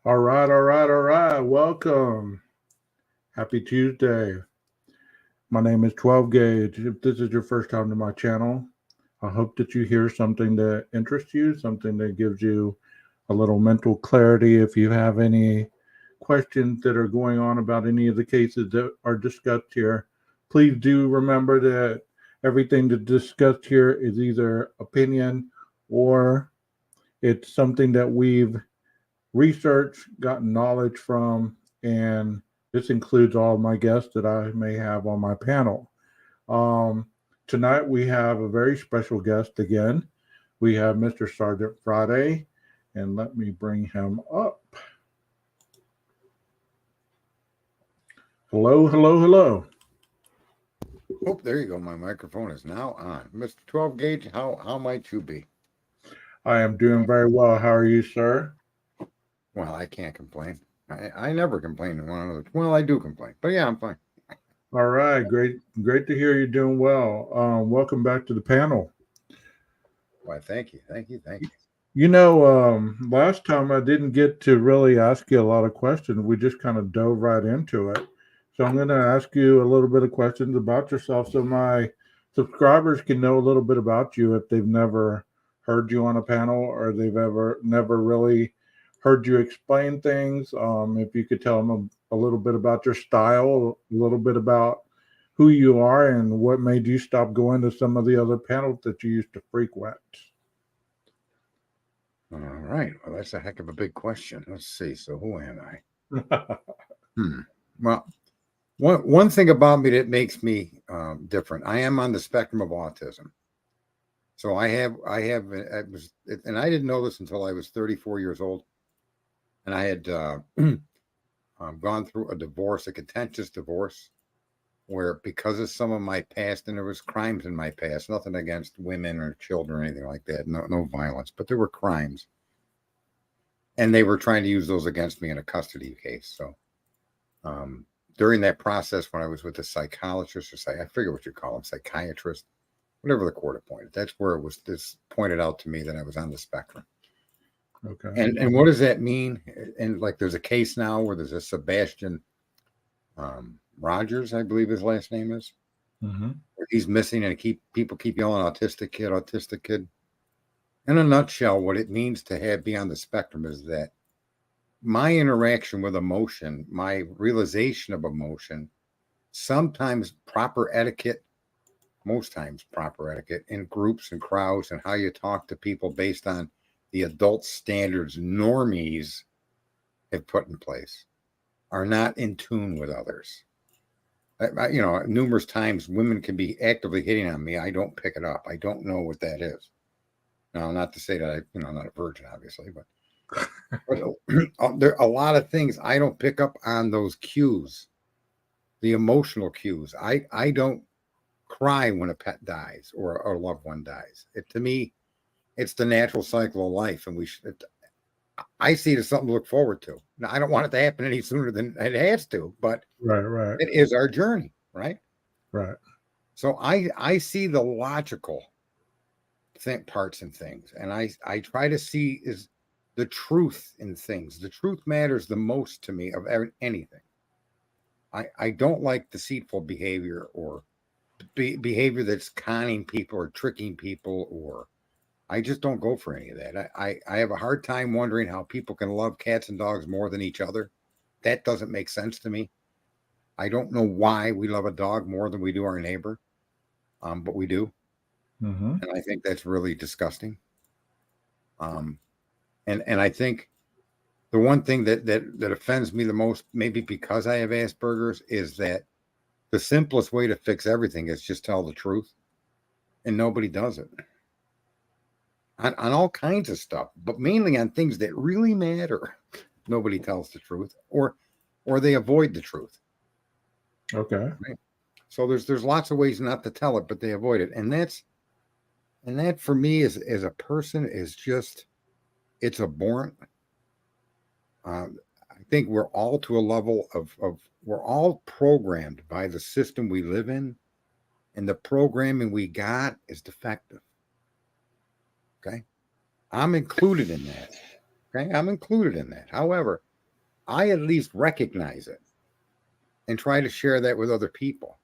All right, all right, all right. Welcome. Happy Tuesday. My name is 12 Gauge. If this is your first time to my channel, I hope that you hear something that interests you, something that gives you a little mental clarity. If you have any questions that are going on about any of the cases that are discussed here, please do remember that everything that's discussed here is either opinion or it's something that we've research, gotten knowledge from, and this includes all of my guests that I may have on my panel. Um, Tonight we have a very special guest again. We have Mr. Sergeant Friday, and let me bring him up. Hello, hello, hello. Oh, there you go. My microphone is now on. Mr. 12 Gauge, how might you be? I am doing very well. How are you, sir? Well, I can't complain. I never complain to one another. Well, I do complain, but yeah, I'm fine. All right, great to hear you're doing well. Welcome back to the panel. Why, thank you, thank you, thank you. Last time I didn't get to really ask you a lot of questions. We just kind of dove right into it. So I'm going to ask you a little bit of questions about yourself so my subscribers can know a little bit about you if they've never heard you on a panel or they've ever never really heard you explain things. If you could tell them a little bit about your style, a little bit about who you are and what made you stop going to some of the other panels that you used to frequent. All right. Well, that's a heck of a big question. Let's see. So, who am I? Well, one thing about me that makes me different. I am on the spectrum of autism. So I was, and I didn't know this until I was 34 years old, and I had gone through a divorce, a contentious divorce, where because of some of my past, and there was crimes in my past, nothing against women or children or anything like that, no violence, but there were crimes, and they were trying to use those against me in a custody case. So during that process, when I was with a psychologist or I forget what you call them, psychiatrist, whatever the court appointed, that's where it was this pointed out to me that I was on the spectrum. Okay. And what does that mean? And like, there's a case now where there's a Sebastian Rogers, I believe his last name is. Mm-hmm. He's missing, and people keep yelling autistic kid, autistic kid. In a nutshell, what it means to be on the spectrum is that my interaction with emotion, my realization of emotion, sometimes proper etiquette, most times proper etiquette in groups and crowds, and how you talk to people based on the adult standards normies have put in place, are not in tune with others. Numerous times women can be actively hitting on me. I don't pick it up. I don't know what that is. Now, not to say that I'm not a virgin, obviously, but there are a lot of things I don't pick up on those cues, the emotional cues. I don't cry when a pet dies or a loved one dies. To me, it's the natural cycle of life, and I see it as something to look forward to. Now, I don't want it to happen any sooner than it has to, but Right. it is our journey, right? Right. So I see the logical parts and things, and I try to see is the truth in things. The truth matters the most to me of anything. I don't like deceitful behavior or behavior that's conning people or tricking people, or I just don't go for any of that. I have a hard time wondering how people can love cats and dogs more than each other. That doesn't make sense to me. I don't know why we love a dog more than we do our neighbor, but we do, Mm-hmm. and I think that's really disgusting. Um, and I think the one thing that offends me the most, maybe because I have Asperger's, is that the simplest way to fix everything is just tell the truth, and nobody does it on all kinds of stuff, but mainly on things that really matter. Nobody tells the truth, or they avoid the truth. Okay. Right? So there's lots of ways not to tell it, but they avoid it, and that for me as a person is just, it's abhorrent. I think we're all to a level of we're all programmed by the system we live in, and the programming we got is defective. Okay, I'm included in that. Okay, I'm included in that. However, I at least recognize it and try to share that with other people.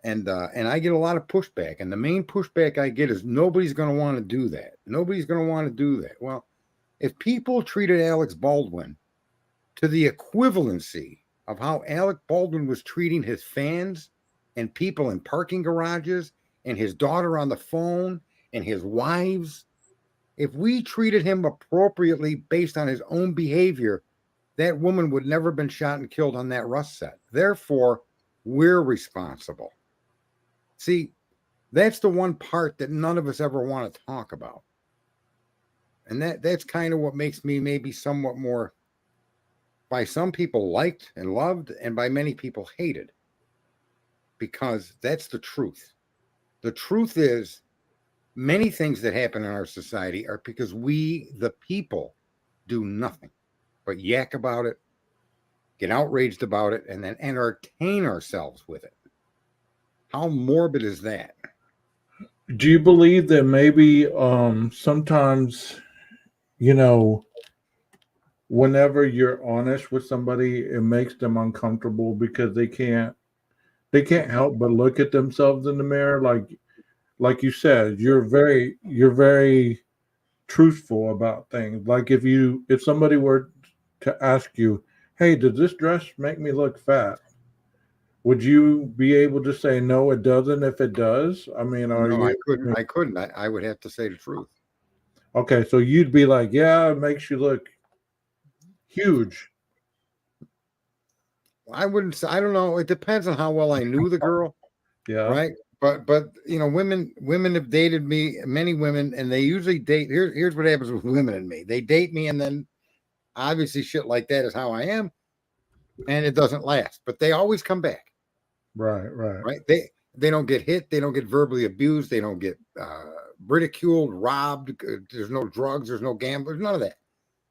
And I get a lot of pushback. And the main pushback I get is nobody's going to want to do that. Nobody's going to want to do that. Well, if people treated Alex Baldwin to the equivalency of how Alec Baldwin was treating his fans and people in parking garages and his daughter on the phone and his wives, if we treated him appropriately based on his own behavior, that woman would never have been shot and killed on that Rust set. Therefore, we're responsible. See, that's the one part that none of us ever want to talk about. And that's kind of what makes me maybe somewhat more, by some people, liked and loved, and by many people hated. Because that's the truth. The truth is, many things that happen in our society are because we, the people, do nothing but yak about it, get outraged about it, and then entertain ourselves with it. How morbid is that? Do you believe that maybe sometimes, you know, whenever you're honest with somebody, it makes them uncomfortable because they can't help but look at themselves in the mirror? Like you said, you're very truthful about things. Like if somebody were to ask you, hey, does this dress make me look fat? Would you be able to say no, it doesn't if it does? I mean, are No, you? I couldn't. I would have to say the truth. Okay, so you'd be like, yeah, it makes you look huge. I wouldn't say, I don't know. It depends on how well I knew the girl, Yeah, right? But you know, women have dated me, many women, and they usually date. Here's what happens with women and me. They date me, and then obviously shit like that is how I am, and it doesn't last. But they always come back, right. right? They don't get hit, they don't get verbally abused, they don't get ridiculed, robbed. There's no drugs, there's no gamblers, none of that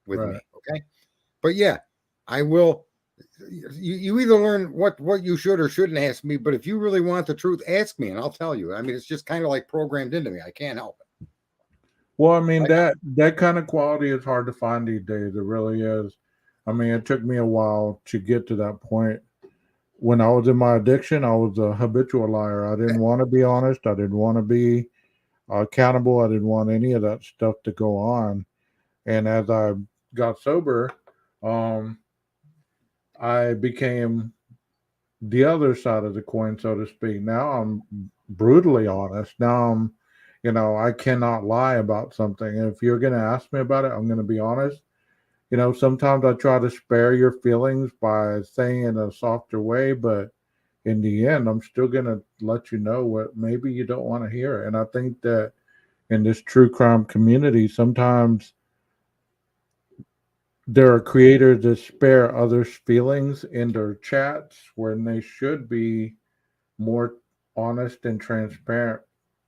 with Right. me. Okay, but yeah, I will. You either learn what you should or shouldn't ask me, but if you really want the truth, ask me and I'll tell you. I mean, it's just kind of like programmed into me. I can't help it. Well, I mean Right? that kind of quality is hard to find these days. It really is. I mean, it took me a while to get to that point. When I was in my addiction, I was a habitual liar. I didn't want to be honest. I didn't want to be accountable. I didn't want any of that stuff to go on. And as I got sober, um, I became the other side of the coin, so to speak. Now I'm brutally honest. Now I cannot lie about something. If you're going to ask me about it, I'm going to be honest. Sometimes I try to spare your feelings by saying in a softer way, but in the end, I'm still going to let you know what maybe you don't want to hear. And I think that in this true crime community, sometimes there are creators that spare others' feelings in their chats when they should be more honest and transparent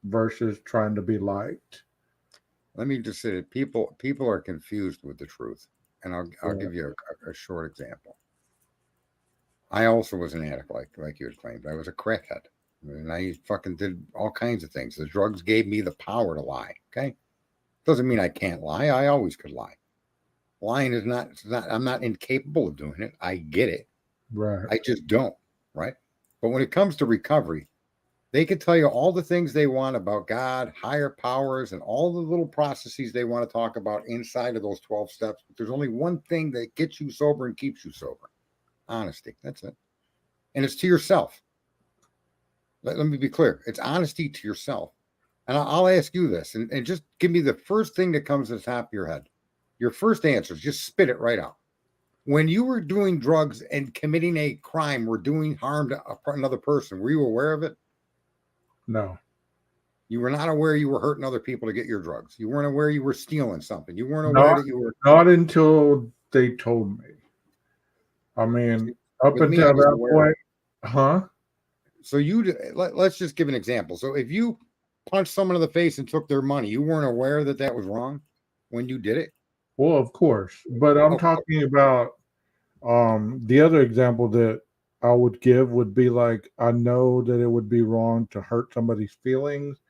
versus trying to be liked. Let me just say that people are confused with the truth, and I'll Yeah. give you a short example. I also was an addict, like you had claimed. I was a crackhead, and I fucking did all kinds of things. The drugs gave me the power to lie. Okay, doesn't mean I can't lie. I always could lie. Lying is not. It's not. I'm not incapable of doing it. I get it. Right. I just don't. Right. But when it comes to recovery, they can tell you all the things they want about God, higher powers, and all the little processes they want to talk about inside of those 12 steps. But there's only one thing that gets you sober and keeps you sober: honesty. That's it. And it's to yourself. Let me be clear. It's honesty to yourself. And I'll ask you this, and just give me the first thing that comes to the top of your head. Your first answer, just spit it right out. When you were doing drugs and committing a crime or doing harm to another person, were you aware of it? No. You were not aware you were hurting other people to get your drugs. You weren't aware you were stealing something. You weren't aware Not that you were. not until they told me. I mean, up With me, I until was that aware of point, it. huh? So let's just give an example. So if you punched someone in the face and took their money, you weren't aware that that was wrong when you did it? Well, of course. But I'm Okay. talking about the other example that I would give would be like I know that it would be wrong to hurt somebody's feelings,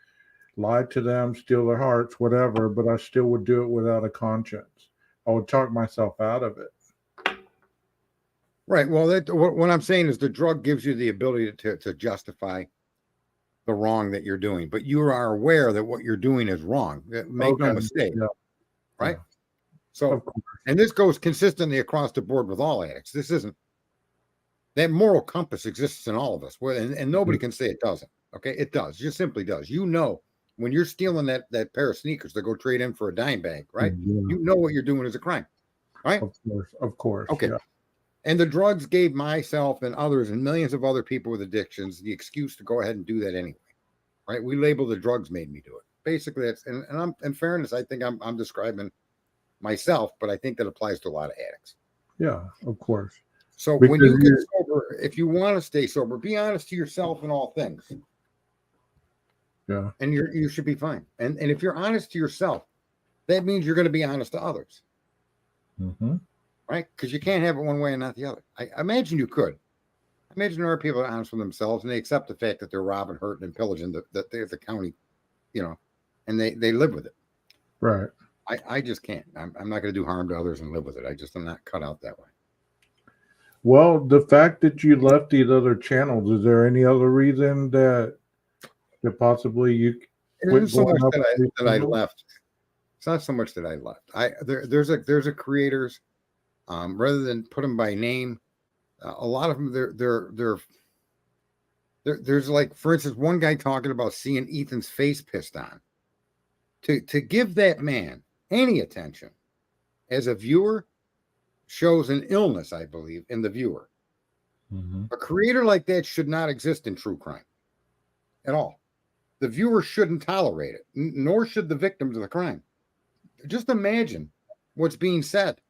lie to them, steal their hearts, whatever, but I still would do it without a conscience. I would talk myself out of it. Right. Well, what I'm saying is the drug gives you the ability to justify the wrong that you're doing, but you are aware that what you're doing is wrong. Make no Okay. mistake. Yeah. Right. Yeah. So, Of course. and this goes consistently across the board with all addicts. This isn't that moral compass exists in all of us, and nobody can say it doesn't. Okay, it does. It just simply does. You know, when you're stealing that pair of sneakers to go trade in for a dime bag, right? Yeah. You know what you're doing is a crime, right? Of course. Of course. Okay. Yeah. And the drugs gave myself and others and millions of other people with addictions the excuse to go ahead and do that anyway, right? We label the drugs made me do it. Basically, that's and I'm in fairness, I think I'm describing myself, but I think that applies to a lot of addicts. Yeah. Of course. So Because when you get sober, if you want to stay sober, be honest to yourself in all things, yeah. and you should be fine. And if you're honest to yourself, that means you're going to be honest to others, Mm-hmm. right? Because you can't have it one way and not the other. I imagine you could. I imagine there are people that are honest with themselves and they accept the fact that they're robbing, hurting, and pillaging the county, you know, and they live with it. Right. I just can't. I'm not going to do harm to others and live with it. I'm not cut out that way. Well, the fact that you left these other channels, is there any other reason that possibly you It quit isn't so blowing much up these that I channels? left. It's not so much that I left. There's a creators, rather than put them by name, a lot of them there's like, for instance, one guy talking about seeing Ethan's face pissed on. To give that man any attention as a viewer shows an illness, I believe, in the viewer. Mm-hmm. A creator like that should not exist in true crime at all. The viewer shouldn't tolerate it, nor should the victims of the crime. Just imagine what's being said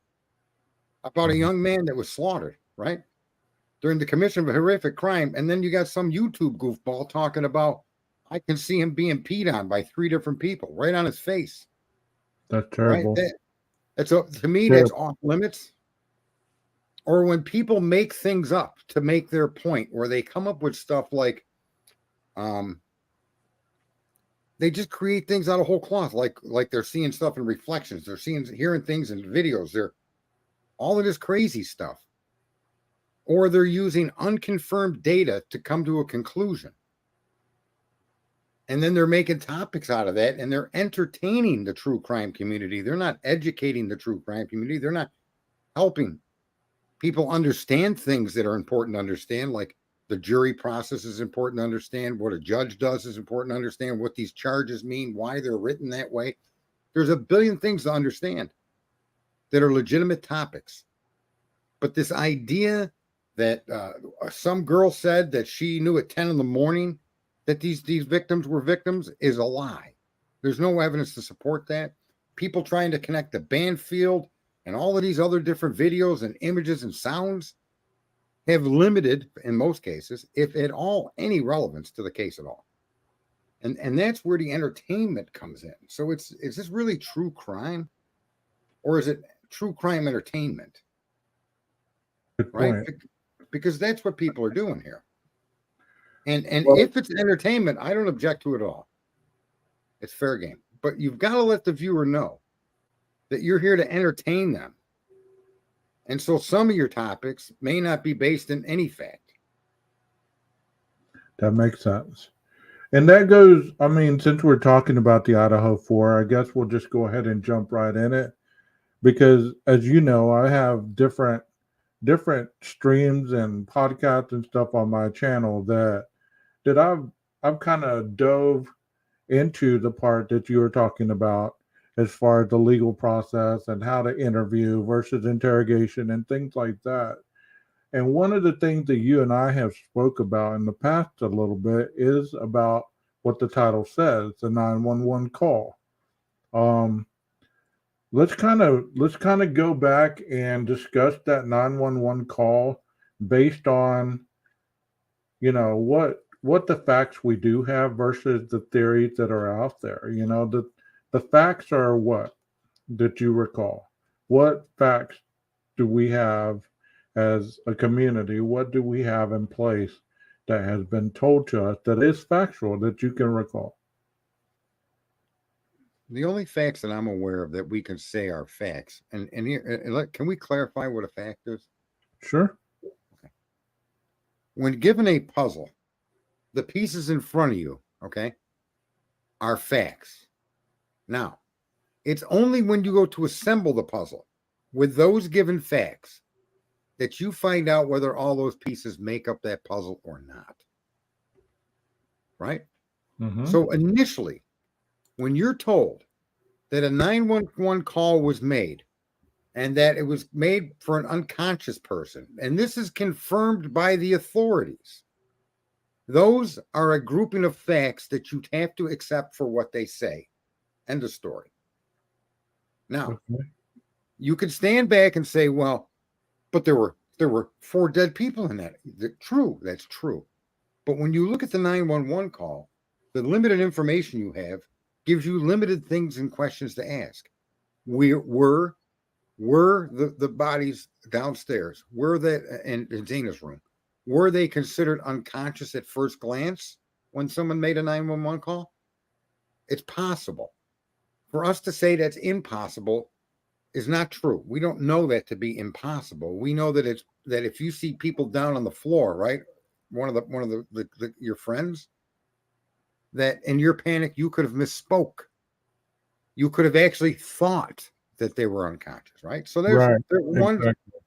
about a young man that was slaughtered, right? During the commission of a horrific crime. And then you got some YouTube goofball talking about, I can see him being peed on by 3 different people right on his face. That's Right? terrible. To me, that's off limits. Or when people make things up to make their point, where they come up with stuff like, they just create things out of whole cloth, like they're seeing stuff in reflections, they're hearing things in videos, they're all of this crazy stuff. Or they're using unconfirmed data to come to a conclusion. And then they're making topics out of that, and they're entertaining the true crime community. They're not educating the true crime community. They're not helping people understand things that are important to understand, like the jury process is important to understand, what a judge does is important to understand, what these charges mean, why they're written that way. There's a billion things to understand that are legitimate topics. But this idea that some girl said that she knew at 10 in the morning that these victims were victims is a lie. There's no evidence to support that. People trying to connect the Banfield and all of these other different videos and images and sounds have limited, in most cases, if at all, any relevance to the case at all. And that's where the entertainment comes in. So is this really true crime, or is it true crime entertainment? Good Right? point. Because that's what people are doing here. And Well, if it's entertainment, I don't object to it at all. It's fair game. But you've got to let the viewer know that you're here to entertain them. And so some of your topics may not be based in any fact. that makes sense. And that goes, I mean, since we're talking about the IDAHO4, I guess we'll just go ahead and jump right in it. Because as you know, I have different streams and podcasts and stuff on my channel that I've kind of dove into the part that you were talking about as far as the legal process and how to interview versus interrogation and things like that. And one of the things that you and I have spoke about in the past a little bit is about what the title says, the 911 call. Um, let's kind of go back and discuss that 911 call based on, what the facts we do have versus the theories that are out there. The facts are what that you recall. What facts do we have as a community? What do we have in place that has been told to us that is factual that you can recall? The only facts that I'm aware of that we can say are facts, and here, can we clarify what a fact is? Sure. when given a puzzle, the pieces in front of you, okay, are facts. Now, it's only when you go to assemble the puzzle with those given facts that you find out whether all those pieces make up that puzzle or not. Right? Mm-hmm. So initially, when you're told that a 911 call was made and that it was made for an unconscious person, and this is confirmed by the authorities, those are a grouping of facts that you have to accept for what they say. End of story. Now, you could stand back and say, well, but there were 4 dead people in that. True, that's true. But when you look at the 911 call, the limited information you have gives you limited things and questions to ask. Were the bodies downstairs? Were they in Zena's room? Were they considered unconscious at first glance when someone made a 911 call? It's possible. For us to say that's impossible is not true. We don't know that to be impossible. We know that that if you see people down on the floor, right? One of the your friends, that in your panic you could have misspoke. You could have actually thought that they were unconscious, right? So there's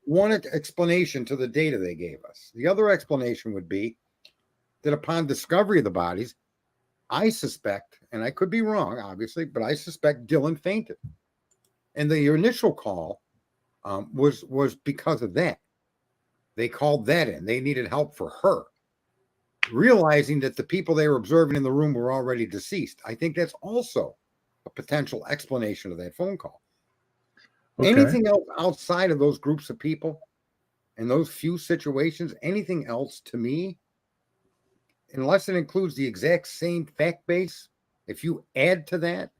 one explanation to the data they gave us. The other explanation would be that upon discovery of the bodies, I suspect, and I could be wrong, obviously, but I suspect Dylan fainted. And the initial call was because of that. They called that in. They needed help for her, realizing that the people they were observing in the room were already deceased. I think that's also a potential explanation of that phone call. Okay. Anything else outside of those groups of people and those few situations, anything else to me, unless it includes the exact same fact base, if you add to that,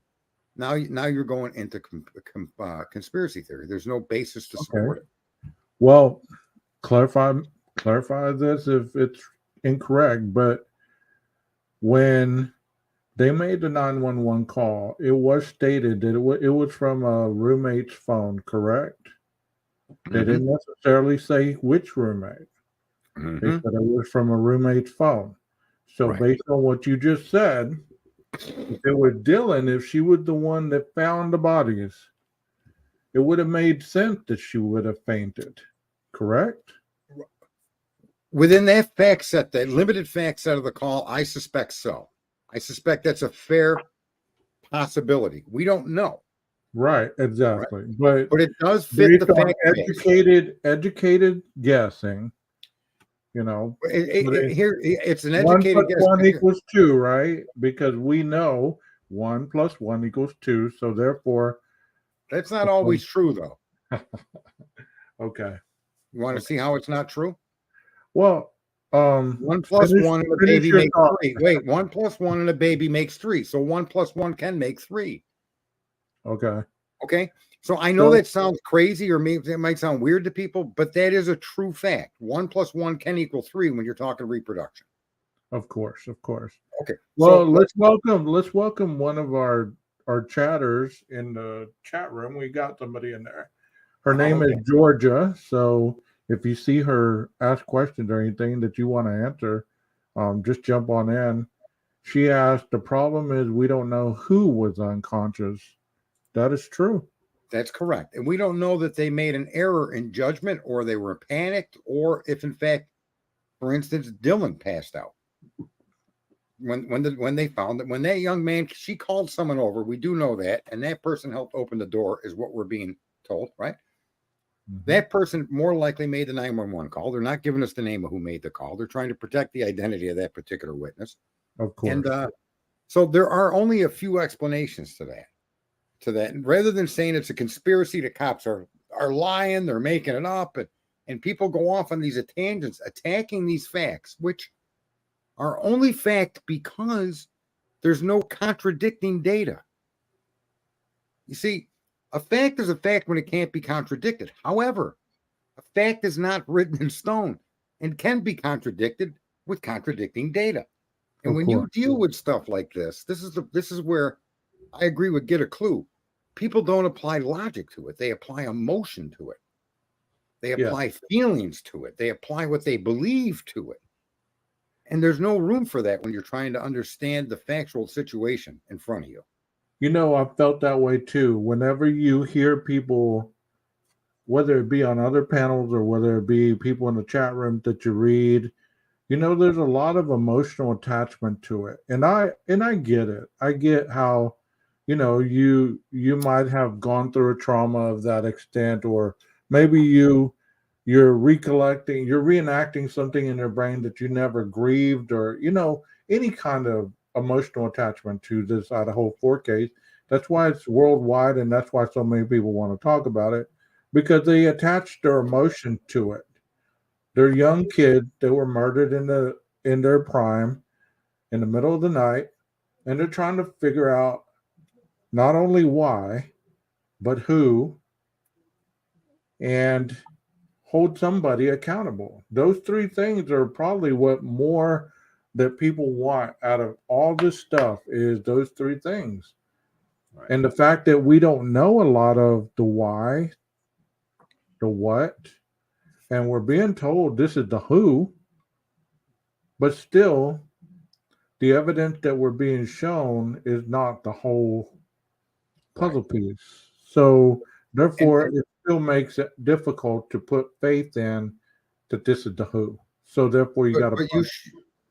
now you're going into conspiracy theory. There's no basis to support it. Well, clarify this if it's incorrect, but when they made the 911 call, it was stated that it was from a roommate's phone, correct? Mm-hmm. They didn't necessarily say which roommate. Mm-hmm. They said it was from a roommate's phone. So based on what you just said, if it was Dylan, if she was the one that found the bodies, it would have made sense that she would have fainted, correct? Within that fact set, that limited fact set of the call, I suspect so. I suspect that's a fair possibility. We don't know. Right, exactly. Right? But it does fit the fact educated guessing. You know, it's an educated guess. 1 + 1 equals 2, right? Because we know 1 + 1 equals 2. So therefore, that's not always true, though. Okay. You want to see how it's not true? Well, 1 + 1 and a baby makes 3. Wait, 1 + 1 and a baby makes 3. So 1 + 1 can make 3. Okay. So I know that sounds crazy, or maybe it might sound weird to people, but that is a true fact. 1 + 1 can equal 3 when you're talking reproduction. Of course. Okay. Well, let's welcome one of our chatters in the chat room. We got somebody in there. Her name is Georgia. So if you see her ask questions or anything that you want to answer, just jump on in. She asked, the problem is we don't know who was unconscious. That is true. That's correct. And we don't know that they made an error in judgment, or they were panicked, or if in fact, for instance, Dylan passed out. When they found that, when that young man, she called someone over, we do know that, and that person helped open the door, is what we're being told, right? Mm-hmm. That person more likely made the 911 call. They're not giving us the name of who made the call. They're trying to protect the identity of that particular witness. Of course. And so there are only a few explanations to that. And rather than saying it's a conspiracy, the cops are lying, they're making it up, and people go off on these tangents, attacking these facts, which are only fact because there's no contradicting data. You see, a fact is a fact when it can't be contradicted. However, a fact is not written in stone and can be contradicted with contradicting data. And when you deal with stuff like this is where I agree with Get a Clue. People don't apply logic to it. They apply emotion to it. They apply feelings to it. They apply what they believe to it. And there's no room for that when you're trying to understand the factual situation in front of you. You know, I felt that way too. Whenever you hear people, whether it be on other panels or whether it be people in the chat room that you read, you know, there's a lot of emotional attachment to it. And I get it. I get how, you know, you might have gone through a trauma of that extent, or maybe you're recollecting, you're reenacting something in your brain that you never grieved, or, you know, any kind of emotional attachment to this IDAHO4 case. That's why it's worldwide, and that's why so many people want to talk about it, because they attach their emotion to it. They're young kids that were murdered in their prime in the middle of the night, and they're trying to figure out not only why, but who, and hold somebody accountable. Those three things are probably what more that people want out of all this stuff, is those three things. Right. And the fact that we don't know a lot of the why, the what, and we're being told this is the who, but still the evidence that we're being shown is not the whole puzzle piece. So therefore, And it still makes it difficult to put faith in that this is the who. So therefore, you got to. but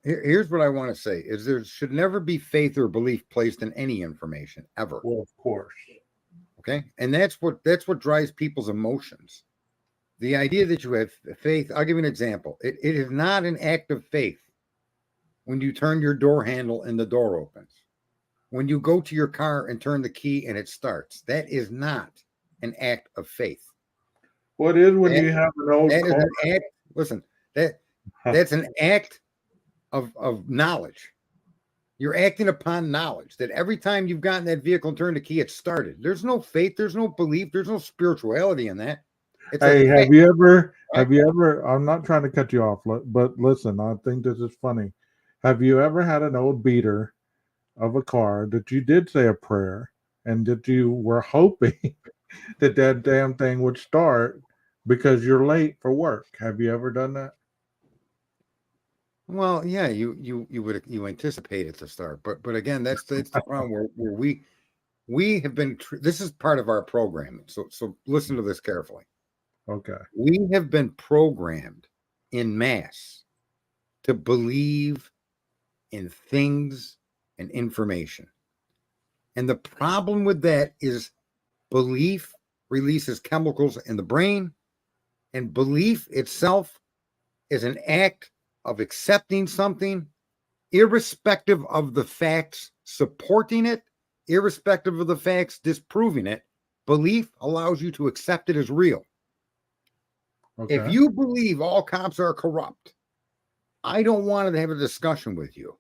here's what I want to say is there should never be faith or belief placed in any information ever. Well, of course. Okay. And that's what drives people's emotions. The idea that you have faith, I'll give you an example. It is not an act of faith when you turn your door handle and the door opens. When you go to your car and turn the key and it starts, that is not an act of faith. What is when you have an old that car? is an act. Listen, that's an act of knowledge. You're acting upon knowledge that every time you've gotten that vehicle and turned the key, it started. There's no faith, there's no belief, there's no spirituality in that. It's Hey, a fact. have you ever, I'm not trying to cut you off, but listen, I think this is funny. Have you ever had an old beater of a car that you did say a prayer and that you were hoping that that damn thing would start because you're late for work? Have you ever done that? Well, yeah, you anticipate it to start, but again, that's the problem where we have been. This is part of our programming, so listen to this carefully. Okay. We have been programmed in mass to believe in things and information, and the problem with that is belief releases chemicals in the brain, and belief itself is an act of accepting something, irrespective of the facts supporting it, irrespective of the facts disproving it. Belief allows you to accept it as real. Okay. If you believe all cops are corrupt, I don't want to have a discussion with you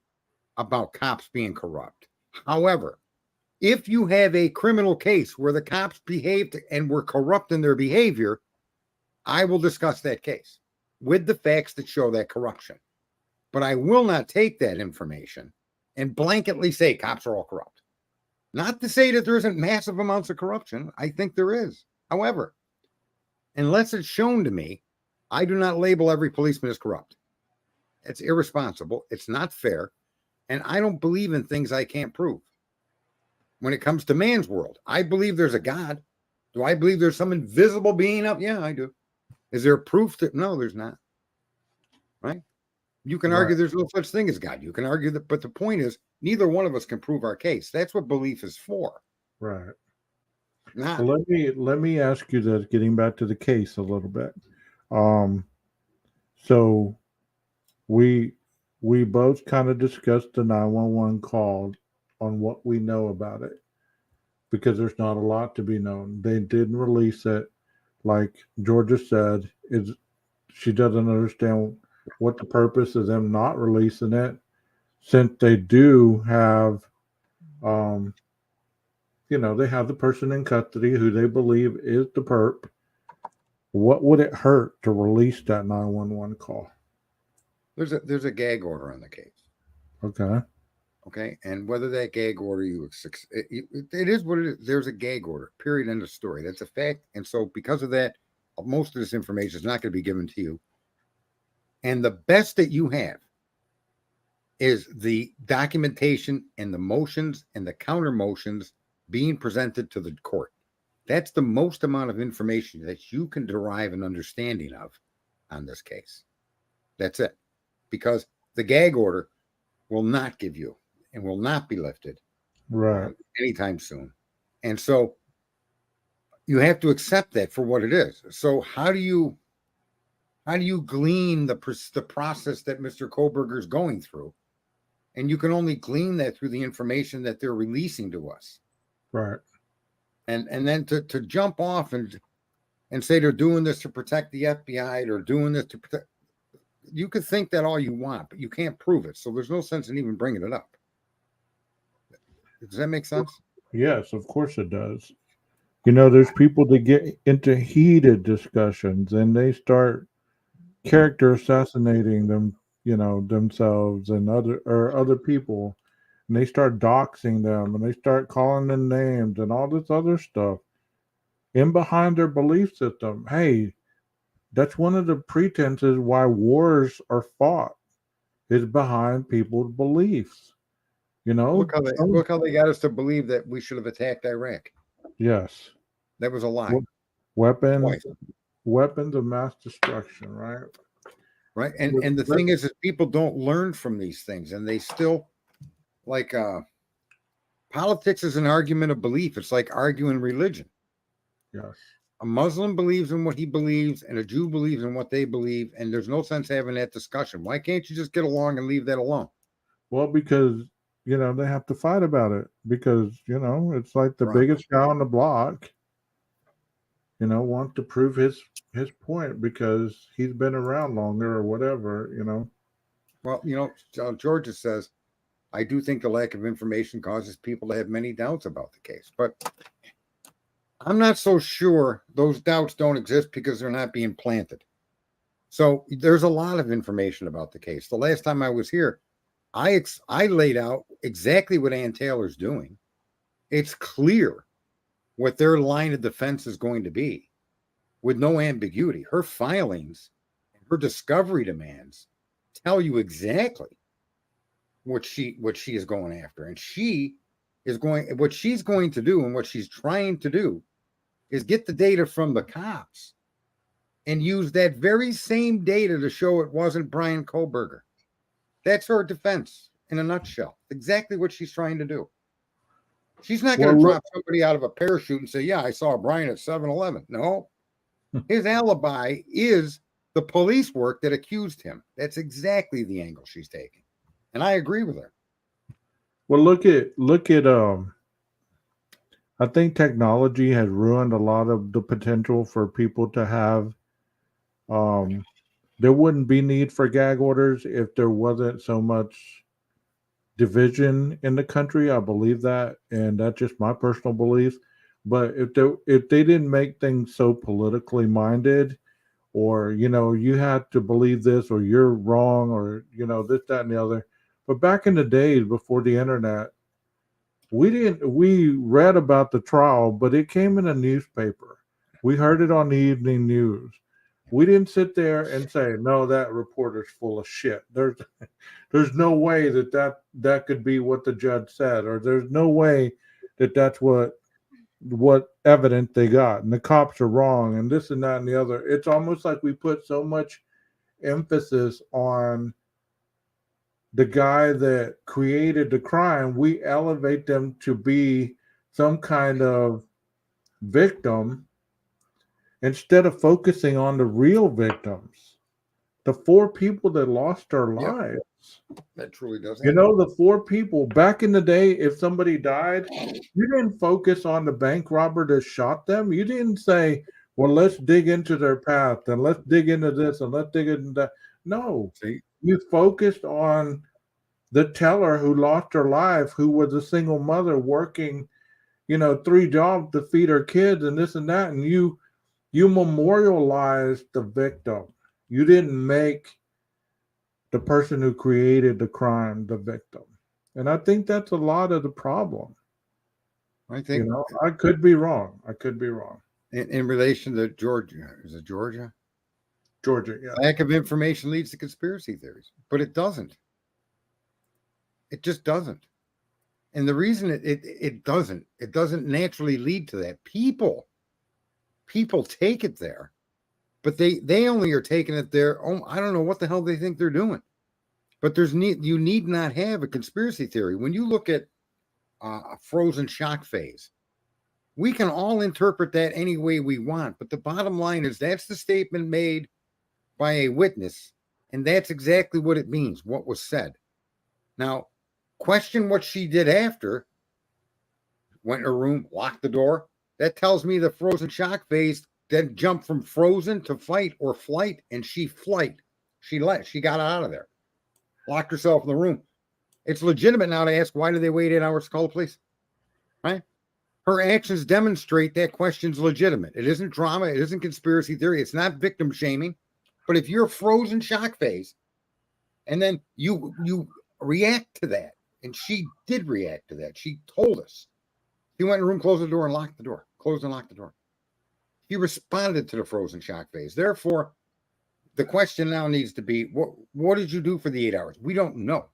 about cops being corrupt. However, if you have a criminal case where the cops behaved and were corrupt in their behavior, I will discuss that case with the facts that show that corruption. But I will not take that information and blanketly say cops are all corrupt. Not to say that there isn't massive amounts of corruption. I think there is. However, unless it's shown to me, I do not label every policeman as corrupt. It's irresponsible. It's not fair. And I don't believe in things I can't prove. When it comes to man's world, I believe there's a God. Do I believe there's some invisible being up? Yeah, I do. Is there proof that? No, there's not. Right? You can argue there's no such thing as God. You can argue that, but the point is, neither one of us can prove our case. That's what belief is for. Right. Not. Well, let me ask you this, getting back to the case a little bit. So we both kind of discussed the 911 call on what we know about it, because there's not a lot to be known. They didn't release it. Like Georgia said, she doesn't understand what the purpose of them not releasing it, since they do have, they have the person in custody who they believe is the perp. What would it hurt to release that 911 call? There's a gag order on the case. Okay. Okay. And whether that gag order it is what it is. There's a gag order, period, end of story. That's a fact. And so because of that, most of this information is not going to be given to you. And the best that you have is the documentation and the motions and the counter motions being presented to the court. That's the most amount of information that you can derive an understanding of on this case. That's it. Because the gag order will not give you and will not be lifted Right. anytime soon. And so you have to accept that for what it is. So how do you glean the process that Mr. Koberger is going through? And you can only glean that through the information that they're releasing to us. Right. And then to jump off and say they're doing this to protect the FBI, or doing this to protect, you could think that all you want, but you can't prove it. So there's no sense in even bringing it up. Does that make sense? Yes, of course it does. You know, there's people that get into heated discussions and they start character assassinating them, themselves and other people, and they start doxing them and they start calling them names and all this other stuff in behind their belief system. Hey, that's one of the pretenses why wars are fought, is behind people's beliefs. Look how they got us to believe that we should have attacked Iraq. Yes. That was a lie. Weapons of mass destruction, right? Right. And the thing is people don't learn from these things, and they still, like, politics is an argument of belief. It's like arguing religion. Yes. A Muslim believes in what he believes, and a Jew believes in what they believe, and there's no sense having that discussion. Why can't you just get along and leave that alone? Well, because they have to fight about it, because it's like the biggest guy on the block wants to prove his point because he's been around longer or whatever. Well, Georgia says, I do think the lack of information causes people to have many doubts about the case, but I'm not so sure those doubts don't exist because they're not being planted. So there's a lot of information about the case. The last time I was here, I laid out exactly what Ann Taylor's doing. It's clear what their line of defense is going to be with no ambiguity. Her filings, her discovery demands tell you exactly what she is going after. And what she's going to do, and what she's trying to do, is get the data from the cops and use that very same data to show it wasn't Brian Koberger. That's her defense in a nutshell. Exactly what she's trying to do. She's not going to drop somebody out of a parachute and say, yeah, I saw Brian at 7-Eleven. No. His alibi is the police work that accused him. That's exactly the angle she's taking. And I agree with her. Well, look at I think technology has ruined a lot of the potential for people to have there wouldn't be need for gag orders if there wasn't so much division in the country. I believe that, and that's just my personal belief. But if they didn't make things so politically minded, or you had to believe this or you're wrong, or this, that, and the other. But back in the days before the internet, we read about the trial, but it came in a newspaper. We heard it on the evening news. We didn't sit there and say, no, that reporter's full of shit. There's no way that could be what the judge said, or there's no way that's what evidence they got, and the cops are wrong, and this and that and the other. It's almost like we put so much emphasis on the guy that created the crime. We elevate them to be some kind of victim instead of focusing on the real victims, the 4 people that lost their lives. That truly does. The 4 people back in the day, if somebody died, you didn't focus on the bank robber that shot them. You didn't say, well, let's dig into their past and let's dig into this and let's dig into that. No, you focused on the teller who lost her life, who was a single mother working, 3 jobs to feed her kids and this and that. And you memorialized the victim. You didn't make the person who created the crime the victim. And I think that's a lot of the problem. I think I could be wrong. In relation to Georgia. Is it Georgia? Georgia, yeah. Lack of information leads to conspiracy theories, but it doesn't. It just doesn't. And the reason it doesn't naturally lead to that. People take it there, but they only are taking it there. Oh, I don't know what the hell they think they're doing. But you need not have a conspiracy theory. When you look at a frozen shock phase, we can all interpret that any way we want. But the bottom line is that's the statement made by a witness, and that's exactly what it means, what was said. Now, question what she did after. Went in her room, locked the door. That tells me the frozen shock phase then jumped from frozen to fight or flight, and she got out of there. Locked herself in the room. It's legitimate now to ask, why do they wait 8 hours to call the police? Right? Her actions demonstrate that question's legitimate. It isn't drama. It isn't conspiracy theory. It's not victim shaming. But if you're frozen shock phase, and then you react to that, and she did react to that. She told us. He went in the room, closed the door, and locked the door. Closed and locked the door. He responded to the frozen shock phase. Therefore, the question now needs to be, what did you do for the 8 hours? We don't know.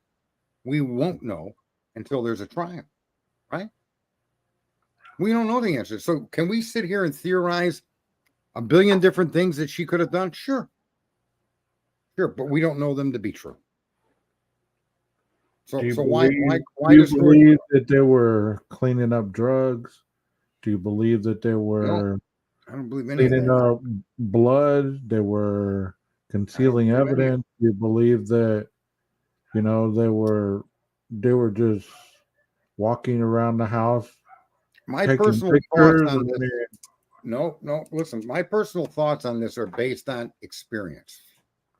We won't know until there's a trial, right? We don't know the answer. So can we sit here and theorize a billion different things that she could have done? Sure. But we don't know them to be true. So why do does you believe that they were cleaning up drugs? Do you believe that they were I don't believe any cleaning of that. up blood? They were concealing evidence? Do you believe that, they were just walking around the house? My personal thoughts on this. No, listen, my personal thoughts on this are based on experience.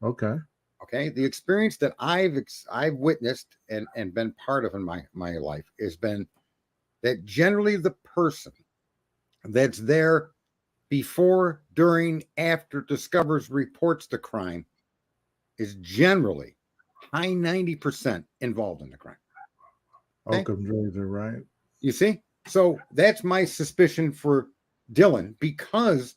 Okay. The experience that I've witnessed and been part of in my life has been that generally the person that's there before, during, after, discovers, reports the crime is generally high 90% involved in the crime. Okay? Occam's razor, right? You see? So that's my suspicion for Dylan, because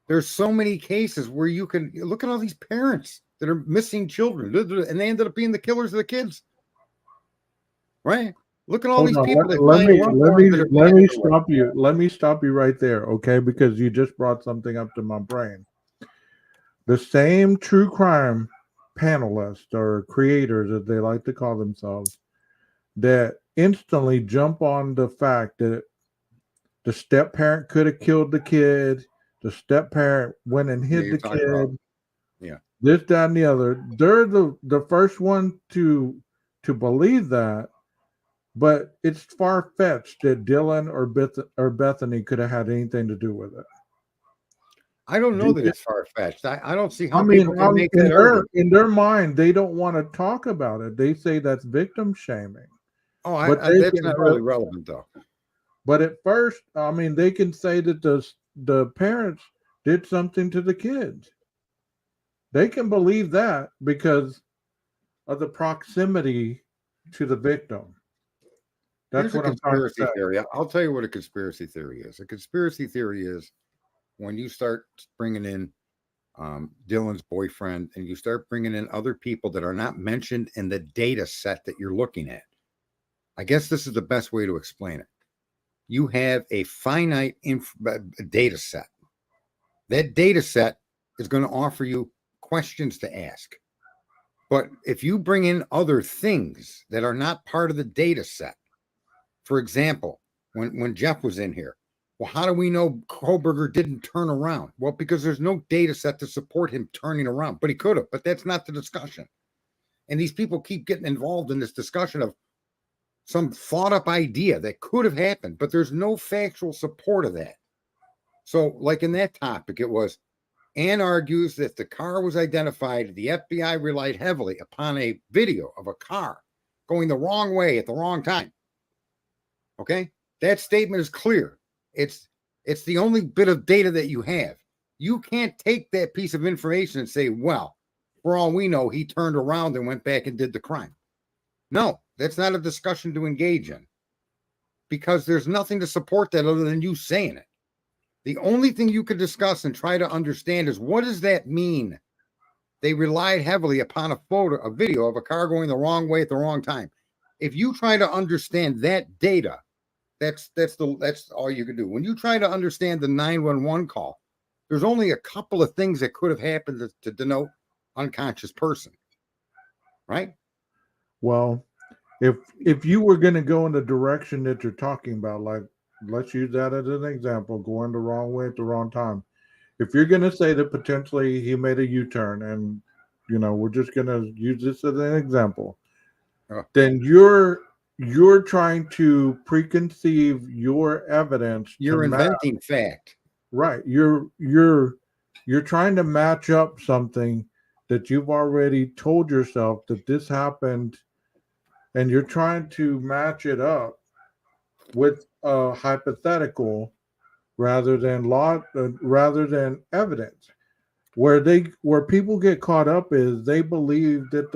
there's so many cases where you can look at all these parents that are missing children, and they ended up being the killers of the kids. Right? Look at all these people. Let me stop you. Let me stop you right there, okay? Because you just brought something up to my brain. The same true crime panelists or creators, as they like to call themselves, that instantly jump on the fact that the step parent could have killed the kid, the step parent went and hid the kid. This, that, and the other. They're the first one to believe that, but it's far-fetched that Dylan or Bethany could have had anything to do with it. I don't know that it's far-fetched. I don't see how people can make that argument. In their mind, they don't want to talk about it. They say that's victim shaming. Oh, that's not really relevant, though. But at first, they can say that the parents did something to the kids. They can believe that because of the proximity to the victim. That's what I'm trying to say. Theory. I'll tell you what a conspiracy theory is. A conspiracy theory is when you start bringing in Dylan's boyfriend and you start bringing in other people that are not mentioned in the data set that you're looking at. I guess this is the best way to explain it. You have a finite data set. That data set is going to offer you questions to ask. But if you bring in other things that are not part of the data set, for example, when Jeff was in here, well, how do we know Koberger didn't turn around? Well, because there's no data set to support him turning around, but he could have, but that's not the discussion. And these people keep getting involved in this discussion of some thought up idea that could have happened, but there's no factual support of that. So like in that topic, it was Ann argues that the car was identified. The FBI relied heavily upon a video of a car going the wrong way at the wrong time. Okay. That statement is clear. It's the only bit of data that you have. You can't take that piece of information and say, well, for all we know, he turned around and went back and did the crime. No, that's not a discussion to engage in because there's nothing to support that other than you saying it. The only thing you could discuss and try to understand is what does that mean? They relied heavily upon a video of a car going the wrong way at the wrong time. If you try to understand that data, that's all you can do. When you try to understand the 911 call, there's only a couple of things that could have happened to denote unconscious person, right? Well, if you were going to go in the direction that you're talking about, like let's use that as an example, going the wrong way at the wrong time. If you're going to say that potentially he made a U-turn, and we're just going to use this as an example, then you're trying to preconceive your evidence. You're inventing fact, right? You're trying to match up something that you've already told yourself that this happened, and you're trying to match it up with a hypothetical rather than evidence. Where people get caught up is they believe that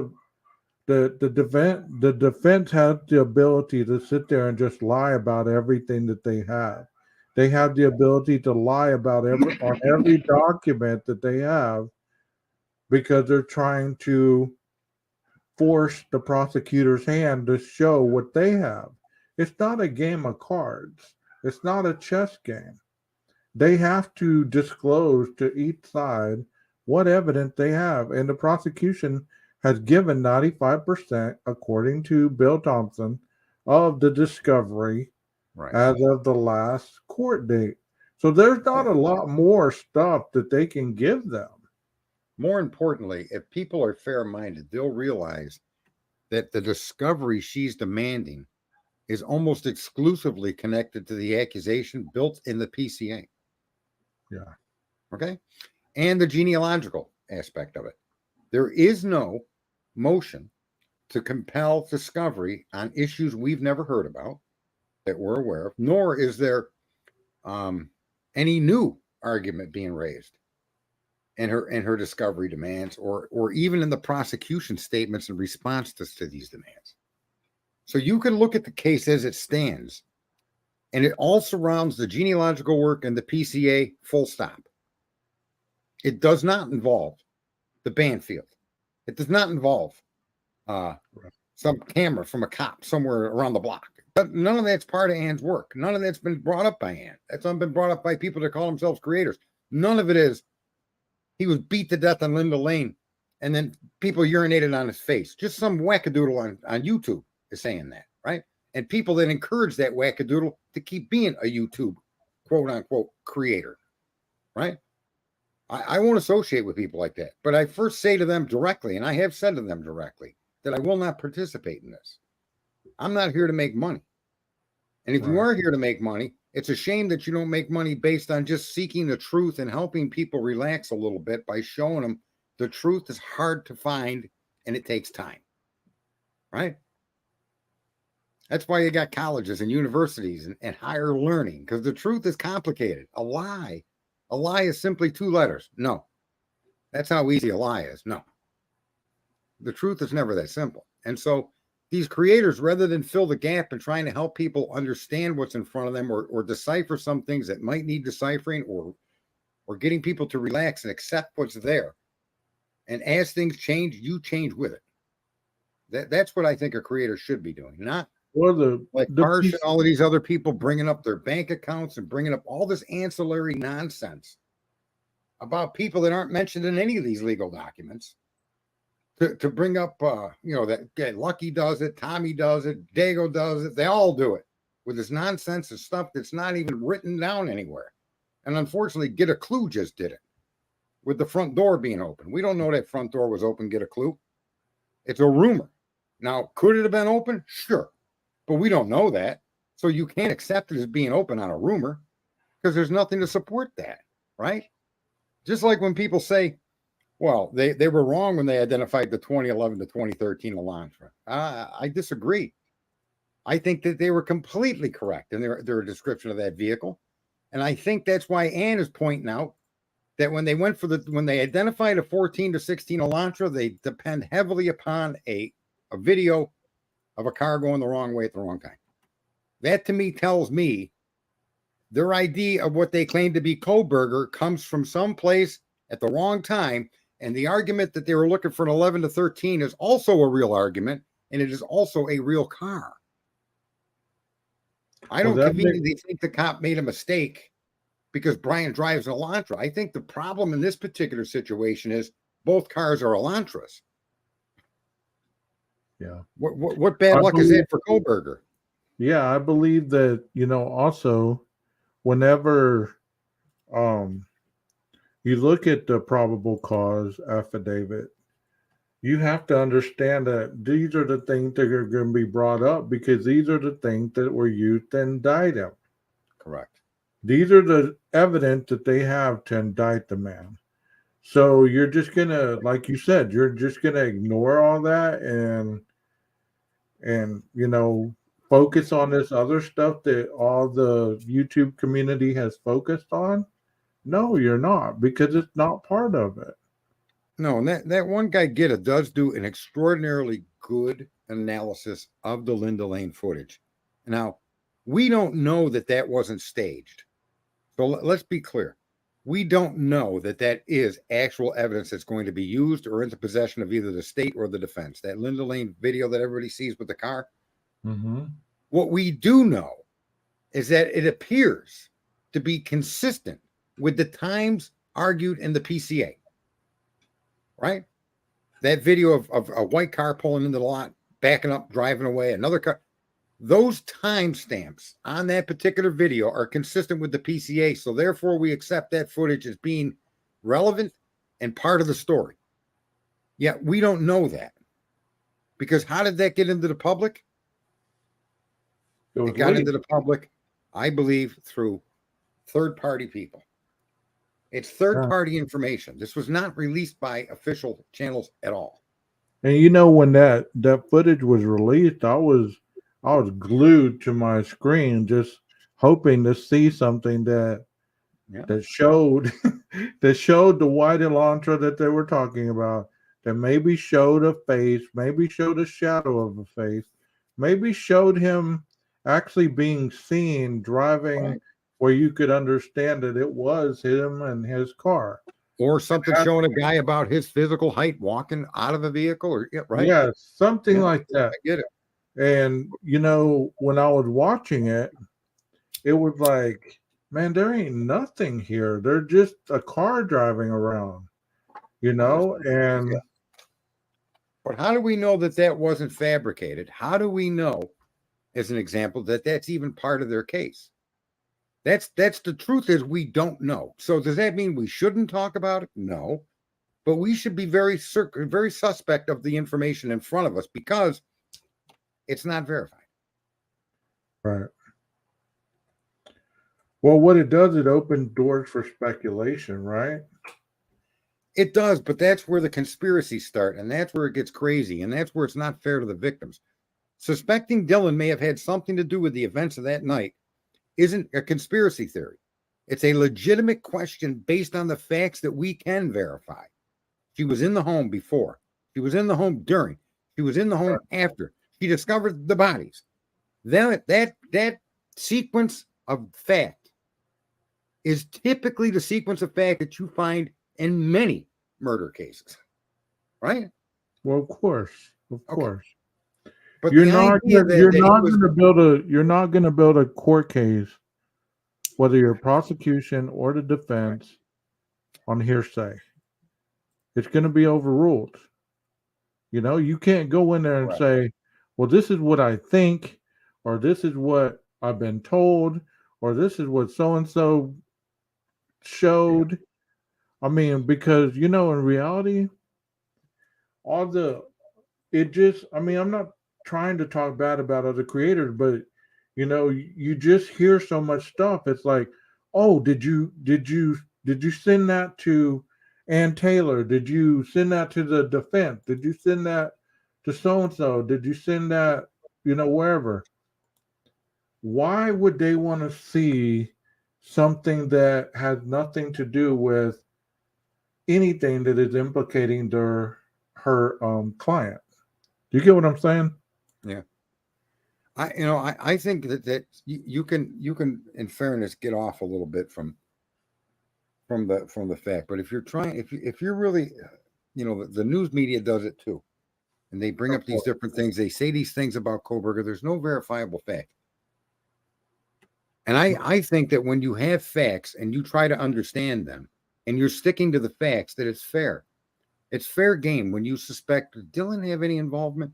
the defense has the ability to sit there and just lie about everything that they have. They have the ability to lie about every document that they have, because they're trying to force the prosecutor's hand to show what they have. It's not a game of cards. It's not a chess game. They have to disclose to each side what evidence they have. And the prosecution has given 95%, according to Bill Thompson, of the discovery as of the last court date. So there's not a lot more stuff that they can give them. More importantly, if people are fair-minded, they'll realize that the discovery she's demanding is almost exclusively connected to the accusation built in the PCA. Yeah. Okay. And the genealogical aspect of it. There is no motion to compel discovery on issues we've never heard about, that we're aware of, nor is there any new argument being raised in her discovery demands, or even in the prosecution statements in response to these demands. So you can look at the case as it stands, and it all surrounds the genealogical work and the PCA, full stop. It does not involve the Banfield. It does not involve some camera from a cop somewhere around the block. But none of that's part of Ann's work. None of that's been brought up by Ann. That's not been brought up by people that call themselves creators. None of it is he was beat to death on Linda Lane and then people urinated on his face. Just some wackadoodle on YouTube is saying that, right? And people that encourage that wackadoodle to keep being a YouTube quote unquote creator, right? I won't associate with people like that. But I first say to them directly, and I have said to them directly, that I will not participate in this. I'm not here to make money. And if you are here to make money, it's a shame that you don't make money based on just seeking the truth and helping people relax a little bit by showing them the truth is hard to find and it takes time, right? That's why you got colleges and universities and higher learning, because the truth is complicated. A lie is simply two letters. No. That's how easy a lie is. No. The truth is never that simple. And so these creators, rather than fill the gap and trying to help people understand what's in front of them, or decipher some things that might need deciphering, or getting people to relax and accept what's there. And as things change, you change with it. That's what I think a creator should be doing, not like Harsh and all of these other people bringing up their bank accounts and bringing up all this ancillary nonsense about people that aren't mentioned in any of these legal documents. To bring up, that Lucky does it, Tommy does it, Dago does it. They all do it with this nonsense and stuff that's not even written down anywhere. And unfortunately, Get a Clue just did it with the front door being open. We don't know that front door was open, Get a Clue. It's a rumor. Now, could it have been open? Sure. But we don't know that. So you can't accept it as being open on a rumor, because there's nothing to support that, right? Just like when people say, well, they were wrong when they identified the 2011 to 2013 Elantra. I disagree. I think that they were completely correct in their description of that vehicle. And I think that's why Ann is pointing out that when they identified a 14 to 16 Elantra, they depend heavily upon a video of a car going the wrong way at the wrong time. That to me tells me their idea of what they claim to be Kohberger comes from someplace at the wrong time. And the argument that they were looking for an 11 to 13 is also a real argument, and it is also a real car. I Well, don't conveniently think the cop made a mistake because Brian drives an Elantra. I think the problem in this particular situation is both cars are Elantras. Yeah. What bad luck is that for Kohlberger? Yeah, I believe that, also whenever you look at the probable cause affidavit, you have to understand that these are the things that are going to be brought up because these are the things that were used to indict him. Correct. These are the evidence that they have to indict the man. So you're just going to, like you said, you're just going to ignore all that and focus on this other stuff that all the YouTube community has focused on. No, you're not, because it's not part of it. No, and that one guy does do an extraordinarily good analysis of the Linda Lane footage. Now, we don't know that wasn't staged. So let's be clear. We don't know that is actual evidence that's going to be used or in the possession of either the state or the defense. That Linda Lane video that everybody sees with the car. Mm-hmm. What we do know is that it appears to be consistent with the times argued in the PCA. Right? That video of a white car pulling into the lot, backing up, driving away, another car. Those timestamps on that particular video are consistent with the PCA. So therefore, we accept that footage as being relevant and part of the story. Yet we don't know that. Because how did that get into the public? It got into the public, I believe, through third-party people. It's third-party information. This was not released by official channels at all. And when that footage was released, I was glued to my screen, just hoping to see something that showed that showed the white Elantra that they were talking about, that maybe showed a face, maybe showed a shadow of a face, maybe showed him actually being seen driving where you could understand that it was him and his car. Or something showing a guy about his physical height walking out of a vehicle, or Yeah, something like that. I get it. And when I was watching it, it was like, man, there ain't nothing here. There's just a car driving around, and but how do we know that wasn't fabricated? How do we know, as an example, that that's even part of their case? That's the truth is we don't know. So does that mean we shouldn't talk about it? No, but we should be very suspect of the information in front of us because it's not verified. Right. Well, what it does, it opens doors for speculation, right? It does, but that's where the conspiracies start, and that's where it gets crazy, and that's where it's not fair to the victims. Suspecting Dylan may have had something to do with the events of that night isn't a conspiracy theory. It's a legitimate question based on the facts that we can verify. She was in the home before. She was in the home during. She was in the home after. She discovered the bodies. Then that sequence of fact is typically the sequence of fact that you find in many murder cases, right? Well, of course. But you're not going to build a court case, whether you're prosecution or the defense, on hearsay. It's going to be overruled. You can't go in there and say, well, this is what I think, or this is what I've been told, or this is what so-and-so showed. I mean, because, in reality, I'm not trying to talk bad about other creators, but, you just hear so much stuff. It's like, oh, did you send that to Ann Taylor? Did you send that to the defense? Did you send that to so-and-so? Did you send that, wherever? Why would they want to see something that has nothing to do with anything that is implicating her client? Do you get what I'm saying? Yeah. I think that you can in fairness get off a little bit from the fact, but if you're really, the news media does it too. and they bring up these different things. They say these things about Koberger. There's no verifiable fact. And I think that when you have facts and you try to understand them and you're sticking to the facts, that it's fair. It's fair game when you suspect, did Dylan have any involvement?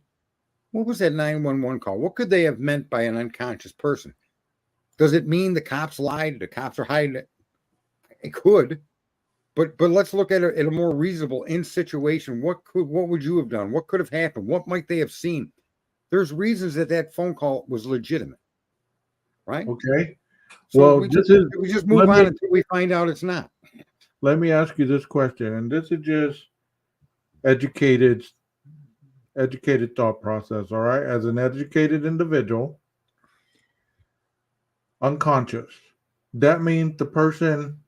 What was that 911 call? What could they have meant by an unconscious person? Does it mean the cops lied? The cops are hiding it? It could. But let's look at it at a more reasonable in situation. What would you have done? What could have happened? What might they have seen? There's reasons that phone call was legitimate, right? Okay. So Well, we just move on until we find out it's not. Let me ask you this question, and this is just educated thought process. All right, as an educated individual, unconscious. That means the person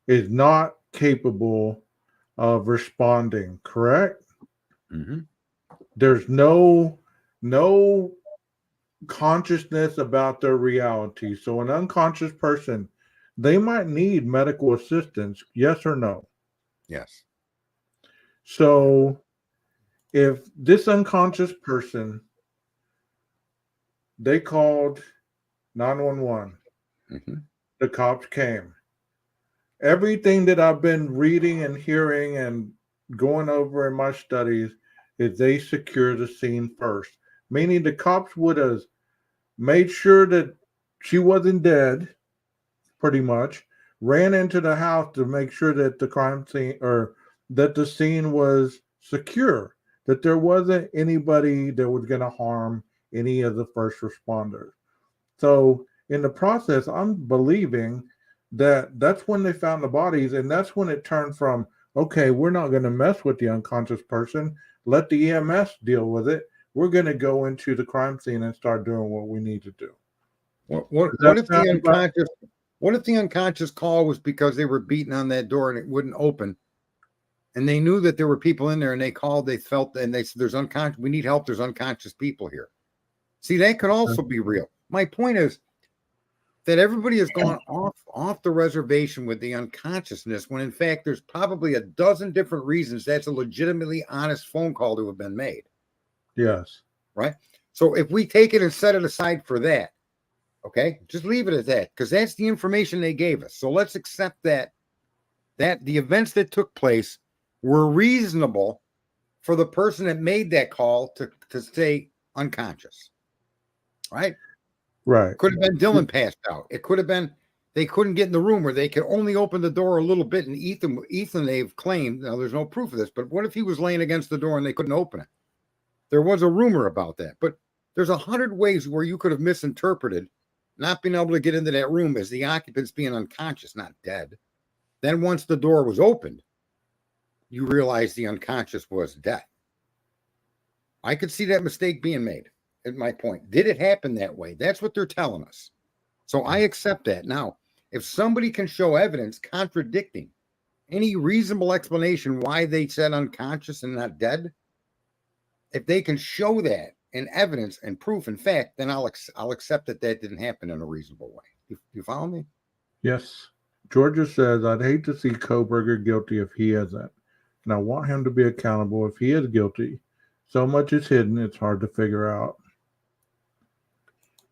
is not capable of responding, correct? Mm-hmm. There's no consciousness about their reality. So an unconscious person, they might need medical assistance, yes or no? Yes. So if this unconscious person, they called 911, Mm-hmm. the cops came. Everything that I've been reading and hearing and going over in my studies is they secure the scene first, meaning the cops would have made sure that she wasn't dead, pretty much, ran into the house to make sure that the crime scene or that the scene was secure, that there wasn't anybody that was going to harm any of the first responders. So in the process, I'm believing that that's when they found the bodies, and that's when it turned from, okay, we're not going to mess with the unconscious person, let the EMS deal with it. We're going to go into the crime scene and start doing what we need to do. What if the unconscious call was because they were beating on that door and it wouldn't open, and they knew that there were people in there, and they called, they felt, and they said, "There's unconscious. We need help. There's unconscious people here." See, that could also be real. My point is that everybody has gone off the reservation with the unconsciousness, when in fact there's probably a dozen different reasons that's a legitimately honest phone call to have been made. Yes. Right. So if we take it and set it aside for that, okay, just leave it at that, because that's the information they gave us. So let's accept that the events that took place were reasonable for the person that made that call to stay unconscious. Right. Right. Could have been Dylan passed out. It could have been they couldn't get in the room, or they could only open the door a little bit. And Ethan, they've claimed, now there's no proof of this, but what if he was laying against the door and they couldn't open it? There was a rumor about that, but there's 100 ways where you could have misinterpreted not being able to get into that room as the occupants being unconscious, not dead. Then once the door was opened, you realize the unconscious was dead. I could see that mistake being made. At my point, did it happen that way? That's what they're telling us. So I accept that. Now, if somebody can show evidence contradicting any reasonable explanation why they said unconscious and not dead, if they can show that in evidence and proof and fact, then I'll accept that didn't happen in a reasonable way. You follow me? Yes. Georgia says, I'd hate to see Koberger guilty if he isn't, and I want him to be accountable if he is guilty. So much is hidden, it's hard to figure out.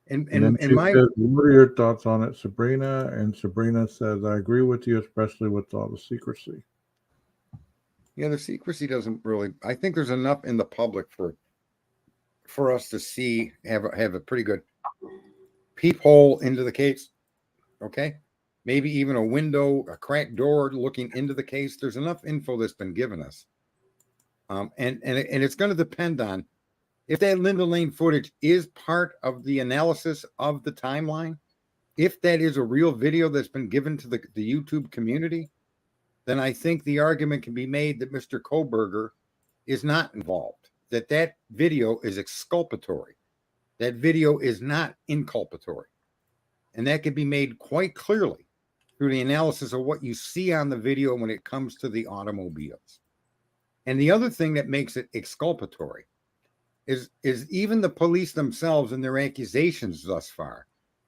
And then she says, what are your thoughts on it, Sabrina? And Sabrina says, I agree with you, especially with all the secrecy. Yeah, the secrecy doesn't really. I think there's enough in the public for us to see, have a pretty good peephole into the case. Okay, maybe even a window, a cracked door looking into the case. There's enough info that's been given us, and it's going to depend on if that Linda Lane footage is part of the analysis of the timeline. If that is a real video that's been given to the YouTube community, then I think the argument can be made that Mr. Koberger is not involved, that video is exculpatory. That video is not inculpatory. And that can be made quite clearly through the analysis of what you see on the video when it comes to the automobiles. And the other thing that makes it exculpatory is even the police themselves in their accusations thus far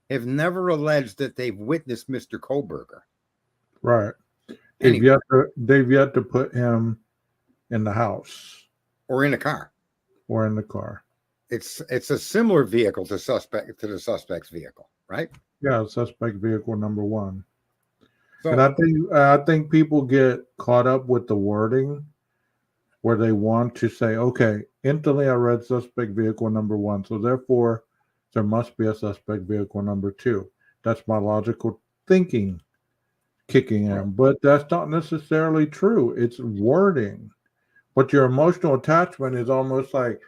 have never alleged that they've witnessed Mr. Koberger. Right. They've yet to put him in the house or in a car. or in the car. It's a similar vehicle to the suspect's vehicle, right? Yeah, suspect vehicle number one. So And I think people get caught up with the wording where they want to say, okay, instantly I read suspect vehicle number one, so therefore there must be a suspect vehicle number two. That's my logical thinking kicking in, right. but that's not necessarily true. It's wording. But your emotional attachment is almost like,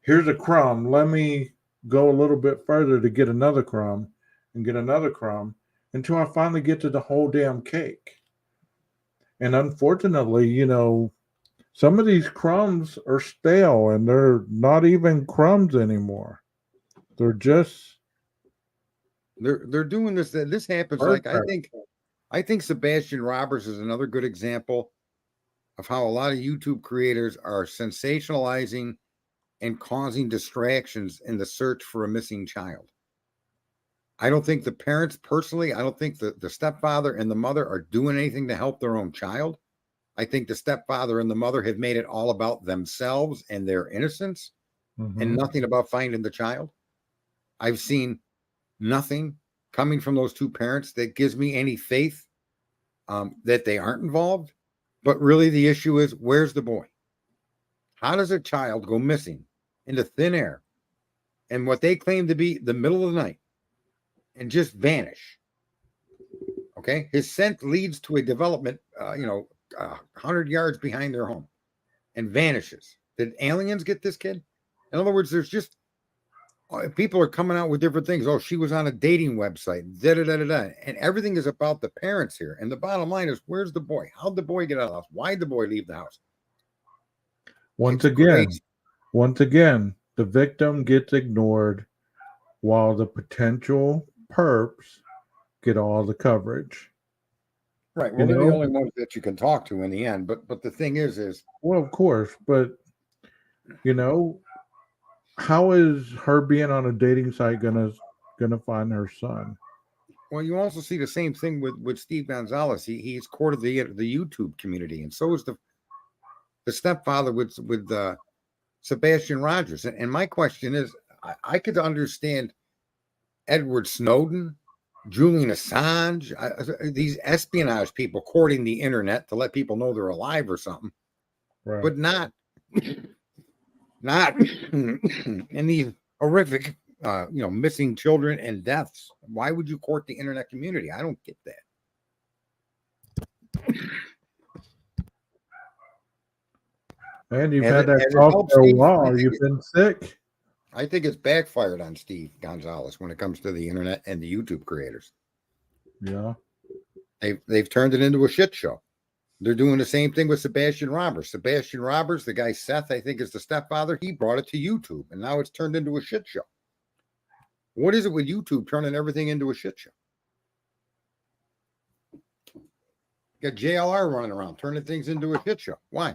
here's a crumb. Let me go a little bit further to get another crumb and get another crumb until I finally get to the whole damn cake. And unfortunately, some of these crumbs are stale and they're not even crumbs anymore. They're just They're doing this. This happens. bird Like I crap. think I think Sebastian Roberts is another good example of how a lot of YouTube creators are sensationalizing and causing distractions in the search for a missing child. I don't think the parents personally, I don't think the stepfather and the mother are doing anything to help their own child. I think the stepfather and the mother have made it all about themselves and their innocence and Mm-hmm. nothing about finding the child. I've seen nothing coming from those two parents that gives me any faith that they aren't involved. But really, the issue is, where's the boy? How does a child go missing into thin air and what they claim to be the middle of the night and just vanish? Okay, his scent leads to a development, 100 yards behind their home and vanishes. Did aliens get this kid? In other words, there's just people are coming out with different things. Oh, she was on a dating website, da da da da da, and everything is about the parents here. And the bottom line is, where's the boy? How'd the boy get out of the house? Why'd the boy leave the house? Once It's again, crazy. once again, the victim gets ignored while the potential perps get all the coverage. Right. You Well, they're the know, only ones that you can talk to in the end. But the thing is, well, of course, but you know, how is her being on a dating site gonna find her son? well, you also see the same thing with Steve Gonzalez. He's courted the YouTube community, and so is the stepfather with Sebastian Rogers. And my question is, I could understand Edward Snowden, Julian Assange, these espionage people courting the internet to let people know they're alive or something, Right. but not in these horrific, missing children and deaths. Why would you court the internet community? I don't get that. And you've As had it, that as it cough helps for a Steve, while. You've been sick. I think it's backfired on Steve Gonzalez when it comes to the internet and the YouTube creators. Yeah. They've turned it into a shit show. They're doing the same thing with Sebastian Roberts. Sebastian Roberts, the guy Seth, I think is the stepfather, he brought it to YouTube, and now it's turned into a shit show. What is it with YouTube turning everything into a shit show? You got JLR running around, turning things into a shit show. Why?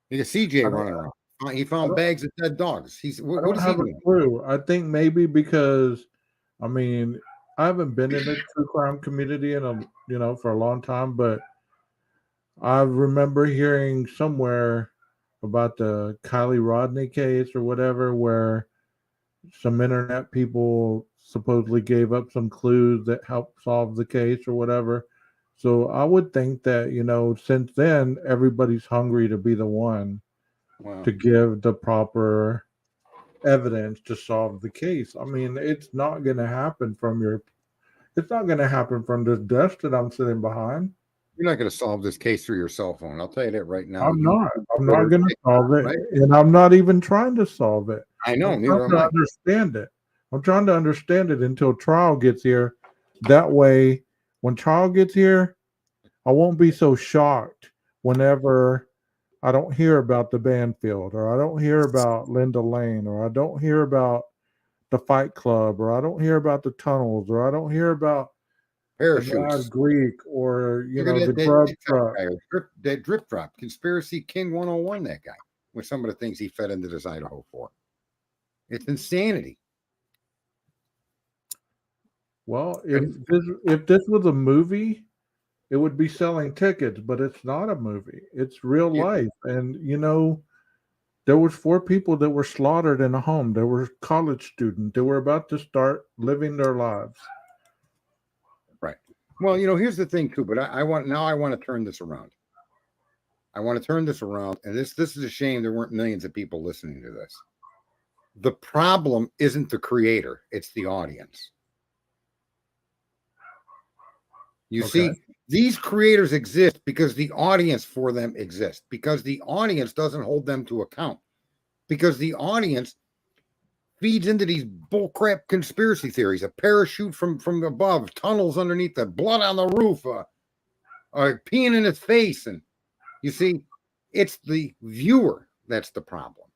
You got CJ running around. He found bags of dead dogs. I What don't is he have a doing? clue. I think maybe because, I mean, I haven't been in the true crime community for a long time, but I remember hearing somewhere about the Kylie Rodney case or whatever, where some internet people supposedly gave up some clues that helped solve the case or whatever. So I would think that, since then, everybody's hungry to be the one Wow. to give the proper evidence to solve the case. I mean, it's not going to happen it's not going to happen from this desk that I'm sitting behind. You're not going to solve this case through your cell phone. I'll tell you that right now. I'm not. I'm not Twitter, going to TikTok, solve it, right? and I'm not even trying to solve it. I know, I'm neither trying am to I. understand it. I'm trying to understand it until trial gets here. That way, when trial gets here, I won't be so shocked whenever I don't hear about the Banfield, or I don't hear about Linda Lane, or I don't hear about the Fight Club, or I don't hear about the tunnels, or I don't hear about the Parachutes. Mad Greek, or Look at the that grub TikTok truck. guy, that drip drop, Conspiracy King 101, that guy, with some of the things he fed into this IDAHO4. It's insanity. Well, if this was a movie, it would be selling tickets, but it's not a movie. It's real Yeah, life. And There was 4 people that were slaughtered in a home. There were college students. They were about to start living their lives. Right. Well, here's the thing too, but I want to turn this around. I want to turn this around, and this is a shame there weren't millions of people listening to this. The problem isn't the creator, it's the audience. You see, these creators exist because the audience for them exists, because the audience doesn't hold them to account, because the audience feeds into these bullcrap conspiracy theories, a parachute from above, tunnels underneath, the blood on the roof, peeing in his face. And you see, it's the viewer that's the problem.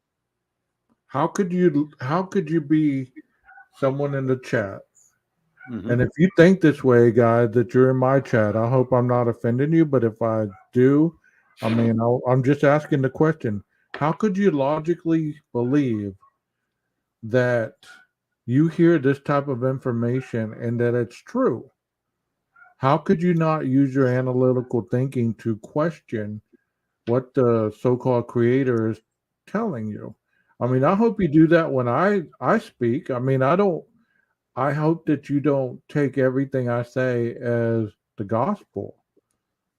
How could you be someone in the chat? Mm-hmm. And if you think this way, guys, that you're in my chat, I hope I'm not offending you. But if I do, I mean, I'm just asking the question: how could you logically believe that you hear this type of information and that it's true? How could you not use your analytical thinking to question what the so-called creator is telling you? I mean, I hope you do that when I speak. I mean, I hope that you don't take everything I say as the gospel.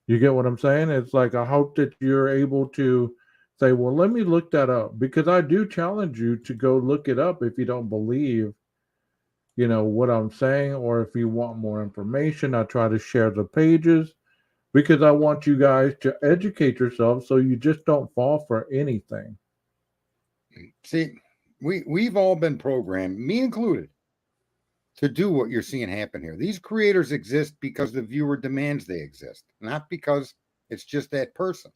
You get what I'm saying? It's like I hope that you're able to say, well, let me look that up, because I do challenge you to go look it up if you don't believe, what I'm saying, or if you want more information. I try to share the pages because I want you guys to educate yourselves so you just don't fall for anything. See, we've all been programmed, me included, to do what you're seeing happen here. These creators exist because the viewer demands they exist, not because it's just that person,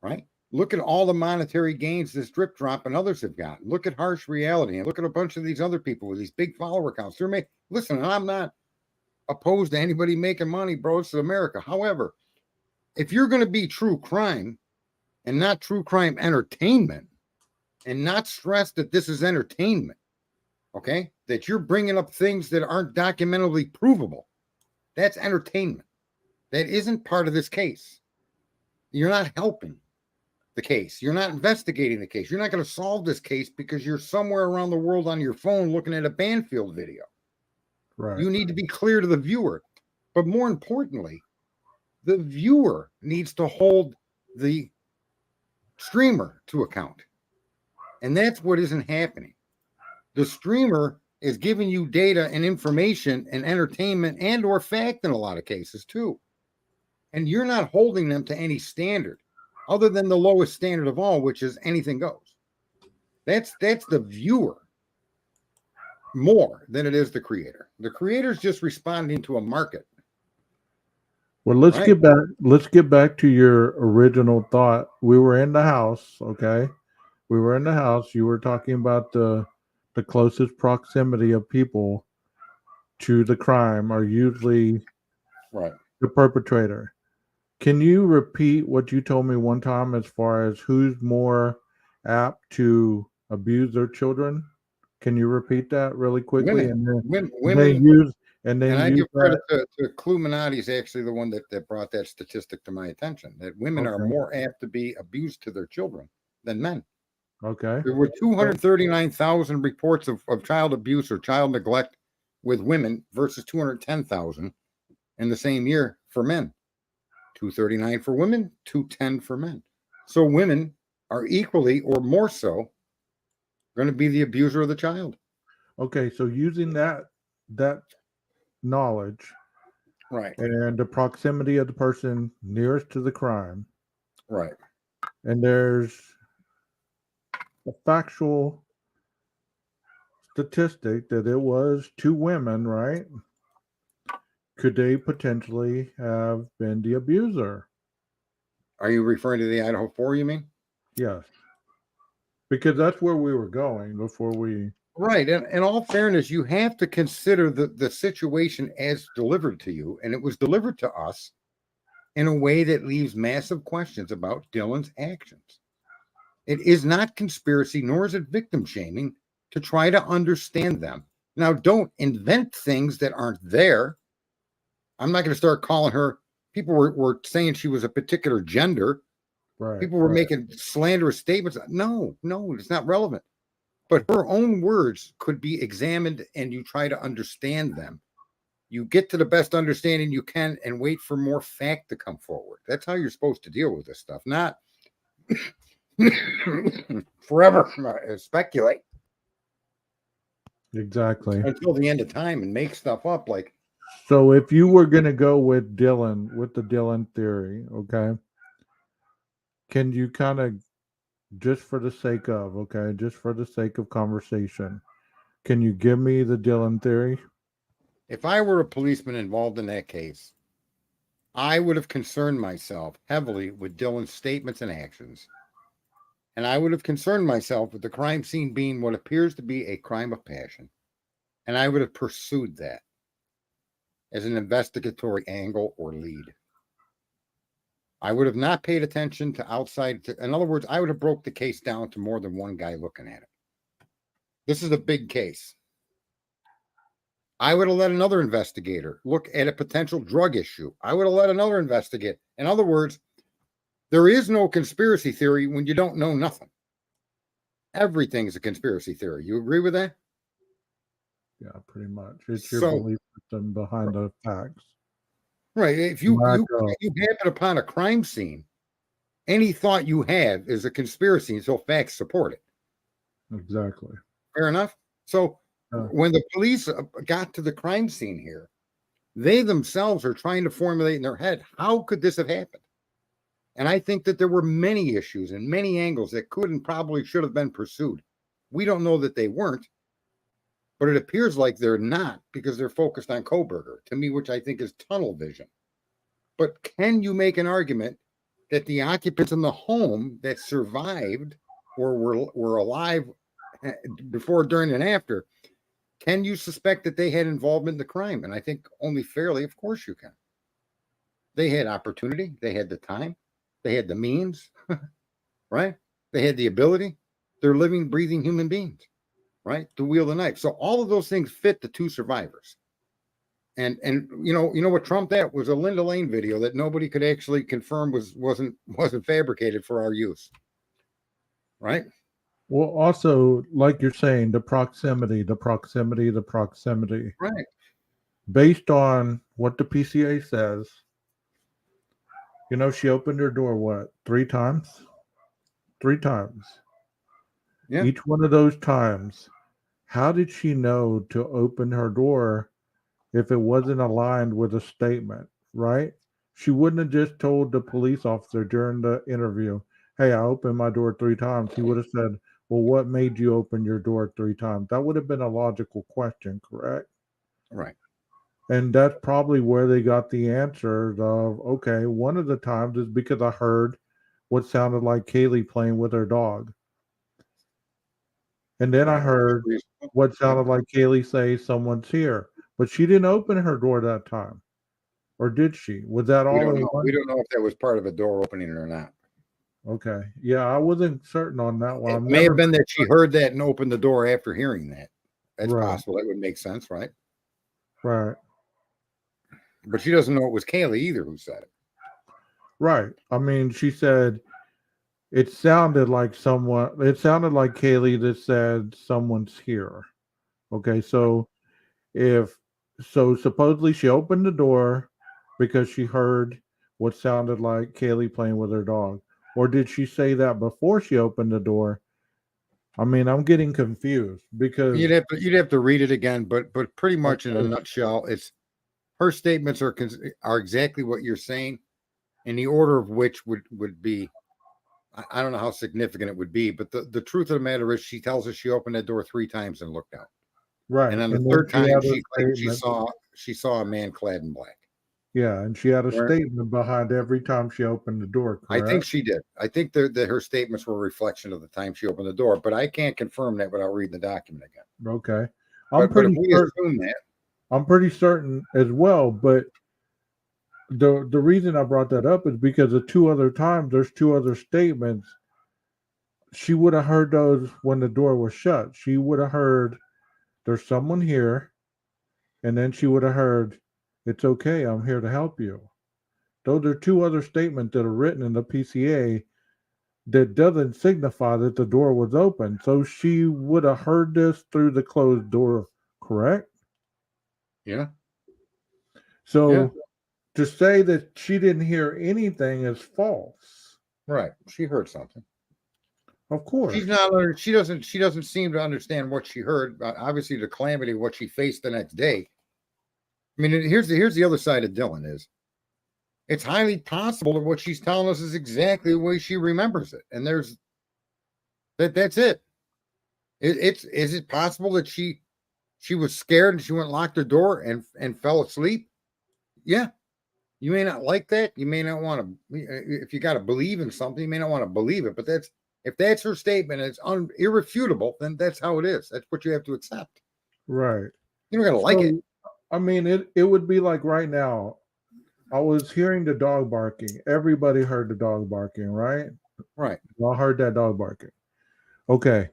right? Look at all the monetary gains this Drip Drop and others have got. Look at Harsh Reality, and look at a bunch of these other people with these big follower counts. Listen, and I'm not opposed to anybody making money, bro. It's America. However, if you're going to be true crime and not true crime entertainment, and not stress that this is entertainment, okay, that you're bringing up things that aren't documentably provable, that's entertainment. That isn't part of this case. You're not helping the case. You're not investigating the case. You're not going to solve this case because you're somewhere around the world on your phone looking at a Banfield video. Right. You need to be clear to the viewer. But more importantly, the viewer needs to hold the streamer to account. And that's what isn't happening. The streamer is giving you data and information and entertainment and or fact in a lot of cases too. And you're not holding them to any standard other than the lowest standard of all, which is anything goes. That's the viewer more than it is the creator. The creator's just responding to a market. Well, let's get back to your original thought. We were in the house, okay? We were in the house. You were talking about the closest proximity of people to the crime are usually the perpetrator. Can you repeat what you told me one time as far as who's more apt to abuse their children? Can you repeat that really quickly? Women. And I give credit to Cluminati is actually the one that brought that statistic to my attention, that women are more apt to be abused to their children than men. Okay. There were 239,000 reports of child abuse or child neglect with women versus 210,000 in the same year for men. 239 for women, 210 for men. So women are equally or more so going to be the abuser of the child. Okay, so using that knowledge, right, and the proximity of the person nearest to the crime, right, and there's a factual statistic that it was 2 women, right? Could they potentially have been the abuser? Are you referring to the IDAHO4, you mean? Yes. Because that's where we were going before we... Right. And in all fairness, you have to consider the situation as delivered to you. And it was delivered to us in a way that leaves massive questions about Dylan's actions. It is not conspiracy, nor is it victim shaming to try to understand them. Now, don't invent things that aren't there. I'm not going to start calling her. People were saying she was a particular gender Right. People were right. making slanderous statements. No, it's not relevant. But her own words could be examined, and you try to understand them. You get to the best understanding you can and wait for more fact to come forward. That's how you're supposed to deal with this stuff, not forever speculate Exactly. until the end of time and make stuff up. Like, So if you were going to go with Dylan, with the Dylan theory, okay, can you kind of, just for the sake of, okay, just for the sake of conversation, can you give me the Dylan theory? if I were a policeman involved in that case, I would have concerned myself heavily with Dylan's statements and actions. And I would have concerned myself with the crime scene being what appears to be a crime of passion. And I would have pursued that as an investigatory angle or lead. I would have not paid attention to outside. In other words, I would have broke the case down to more than one guy looking at it. This is a big case. I would have let another investigator look at a potential drug issue. I would have let another investigate. In other words, there is no conspiracy theory when you don't know nothing. Everything is a conspiracy theory. You agree with that? Yeah, pretty much. It's your So, belief system behind the facts. right. If you Lack happen upon a crime scene, any thought you have is a conspiracy until facts support it. Exactly. Fair enough. So when the police got to the crime scene here, they themselves are trying to formulate in their head, how could this have happened? And I think that there were many issues and many angles that could and probably should have been pursued. We don't know that they weren't, but it appears like they're not because they're focused on Koberger, to me, which I think is tunnel vision. But can you make an argument that the occupants in the home that survived or were alive before, during, and after, can you suspect that they had involvement in the crime? And I think only fairly, of course you can. They had opportunity. They had the time. They had the means, right? They had the ability. They're living, breathing human beings, right? To wield a knife. So all of those things fit the two survivors. And you know what trumped that was a Linda Lane video that nobody could actually confirm wasn't fabricated for our use, right? Well, also, like you're saying, the proximity. Right. Based on what the PCA says, she opened her door, what, 3 times? 3 times. Yeah. Each one of those times, how did she know to open her door if it wasn't aligned with a statement, right? She wouldn't have just told the police officer during the interview, hey, I opened my door 3 times. He would have said, well, what made you open your door 3 times? That would have been a logical question, correct? Right. And that's probably where they got the answer of, okay, one of the times is because I heard what sounded like Kaylee playing with her dog. And then I heard what sounded like Kaylee say someone's here. But she didn't open her door that time. Or did she? Was that all in one? We don't know if that was part of a door opening or not. Okay. Yeah, I wasn't certain on that one. It may have been that she heard that and opened the door after hearing that. That's possible. That would make sense, right? Right. But she doesn't know it was Kaylee either who said it. Right. I mean, she said it sounded like Kaylee that said someone's here. Okay, so supposedly she opened the door because she heard what sounded like Kaylee playing with her dog. Or did she say that before she opened the door? I mean, I'm getting confused because you'd have to read it again, but pretty much in a nutshell, it's her statements are exactly what you're saying, in the order of which would be, I don't know how significant it would be, but the truth of the matter is she tells us she opened that door 3 times and looked out. Right. And on the third time she saw a man clad in black. Yeah, and she had a statement behind every time she opened the door, correct? I think she did. I think that her statements were a reflection of the time she opened the door, but I can't confirm that without reading the document again. Okay. But if we assume that, I'm pretty certain as well, but the reason I brought that up is because there's 2 other statements. She would have heard those when the door was shut. She would have heard there's someone here, and then she would have heard, it's okay, I'm here to help you. Those are 2 other statements that are written in the PCA that doesn't signify that the door was open. So she would have heard this through the closed door, correct? Yeah. So to say that she didn't hear anything is false. Right. She heard something. Of course. She's not. She doesn't seem to understand what she heard. Obviously, the calamity, what she faced the next day. I mean, here's the other side of Dylan is. It's highly possible that what she's telling us is exactly the way she remembers it, and that's it. Is it possible that she was scared and she went and locked her door and fell asleep? Yeah. You may not like that. You may not want to. If you got to believe in something, you may not want to believe it. But if that's her statement, and it's irrefutable, then that's how it is. That's what you have to accept. Right. You're not gonna like it. I mean, it would be like right now. I was hearing the dog barking. Everybody heard the dog barking, right? Right. I heard that dog barking. Okay.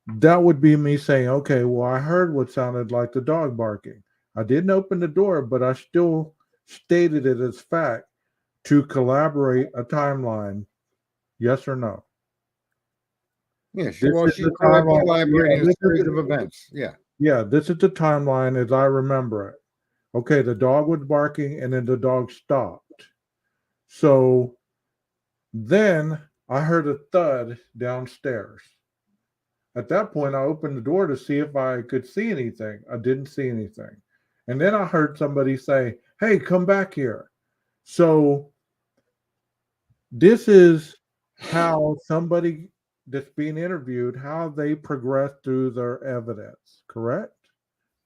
That would be me saying, okay, well, I heard what sounded like the dog barking. I didn't open the door, but I still stated it as fact to collaborate a timeline. Yes or no? Yeah, she's collaborating a series of events. Yeah. Yeah, this is the timeline as I remember it. Okay, the dog was barking and then the dog stopped. So then I heard a thud downstairs. At that point, I opened the door to see if I could see anything. I didn't see anything. And then I heard somebody say, hey, come back here. So this is how somebody that's being interviewed, how they progress through their evidence, correct?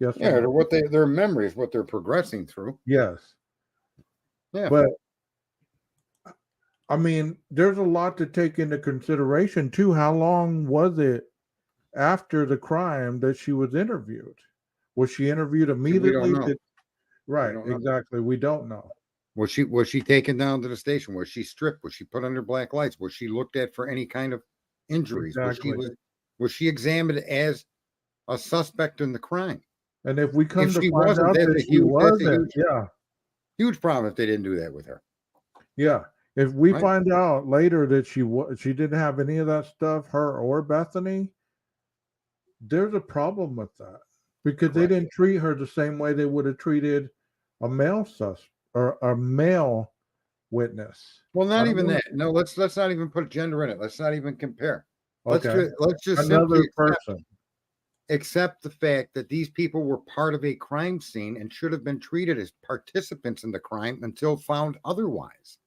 Yes. Yeah, their memories, what they're progressing through. Yes. Yeah. But I mean, there's a lot to take into consideration too. How long was it after the crime that she was interviewed? Was she interviewed immediately? We don't know. Right, exactly. We don't know. Was she taken down to the station? Was she stripped? Was she put under black lights? Was she looked at for any kind of injuries? Exactly. Was she examined as a suspect in the crime? And if we come to find out that she wasn't, huge problem if they didn't do that with her. Yeah. If we find out later that she didn't have any of that stuff, her or Bethany, there's a problem with that because they didn't treat her the same way they would have treated a male suspect or a male witness. Well, not even that. No, let's not even put gender in it. Let's not even compare. Let's just another person. Accept the fact that these people were part of a crime scene and should have been treated as participants in the crime until found otherwise.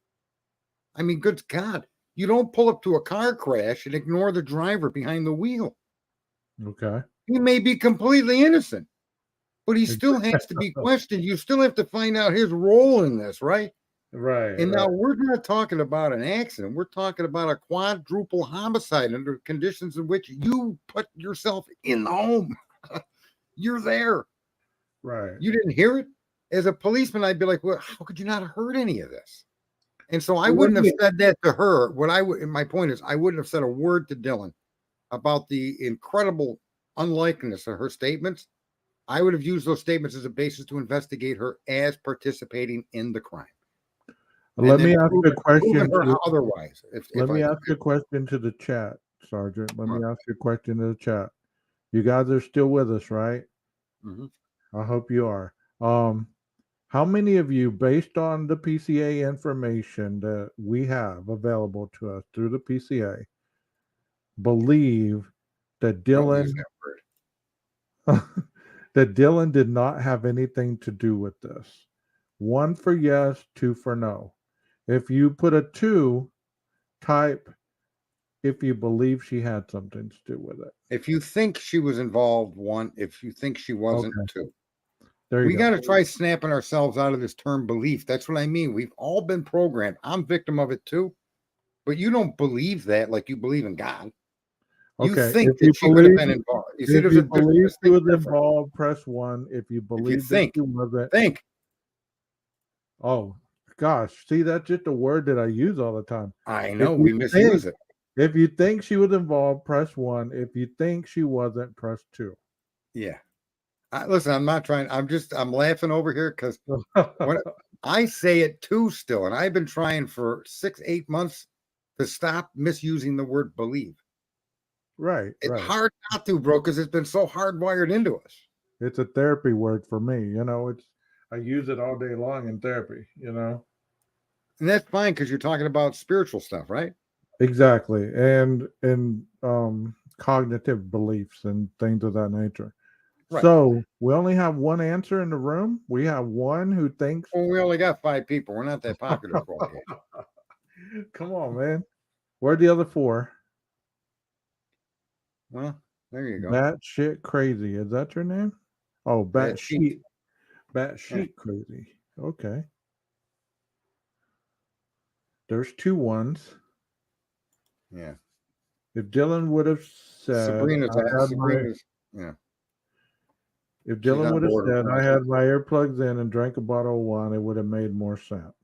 I mean, good God, you don't pull up to a car crash and ignore the driver behind the wheel. Okay. He may be completely innocent, but he still has to be questioned. You still have to find out his role in this, right? Right. And now we're not talking about an accident. We're talking about a quadruple homicide under conditions in which you put yourself in the home. You're there. Right. You didn't hear it? As a policeman, I'd be like, well, how could you not have heard any of this? And so I wouldn't have said that to her. My point is, I wouldn't have said a word to Dylan about the incredible unlikeness of her statements. I would have used those statements as a basis to investigate her as participating in the crime. Let me ask you a question. Otherwise, let me ask you a question to the chat, Sergeant. Let me ask you a question to the chat. You guys are still with us, right? Mm-hmm. I hope you are. How many of you, based on the PCA information that we have available to us through the PCA, believe that Dylan that Dylan did not have anything to do with this? 1 for yes, 2 for no. If you put a 2, type if you believe she had something to do with it. If you think she was involved, 1. If you think she wasn't, 2. We got to try snapping ourselves out of this term belief. That's what I mean. We've all been programmed. I'm victim of it too. But you don't believe that like you believe in God. You think that she could have been involved. You see, if you believe she was involved, press 1. If you believe that she wasn't. Think. Oh, gosh. See, that's just a word that I use all the time. I know. We misuse it. If you think she was involved, press 1. If you think she wasn't, press 2. Yeah. Listen, I'm not trying. I'm laughing over here because I say it too still. And I've been trying for 6-8 months to stop misusing the word believe. Right. It's Right. hard not to, bro, because it's been so hardwired into us. It's a therapy word for me. I use it all day long in therapy. And that's fine because you're talking about spiritual stuff, right? Exactly. And cognitive beliefs and things of that nature. Right. So we only have one answer in the room. We have one who thinks. Well, we only got 5 people. We're not that popular, 12 gauge. Come on, man. Where are the other 4? Well, there you go. Batshit crazy. Is that your name? Oh, Sheet. Batshit crazy. Okay. There's 2 ones. Yeah. If Dylan would have said, yeah. If Dylan would have said, I had my earplugs in and drank a bottle of wine, it would have made more sense.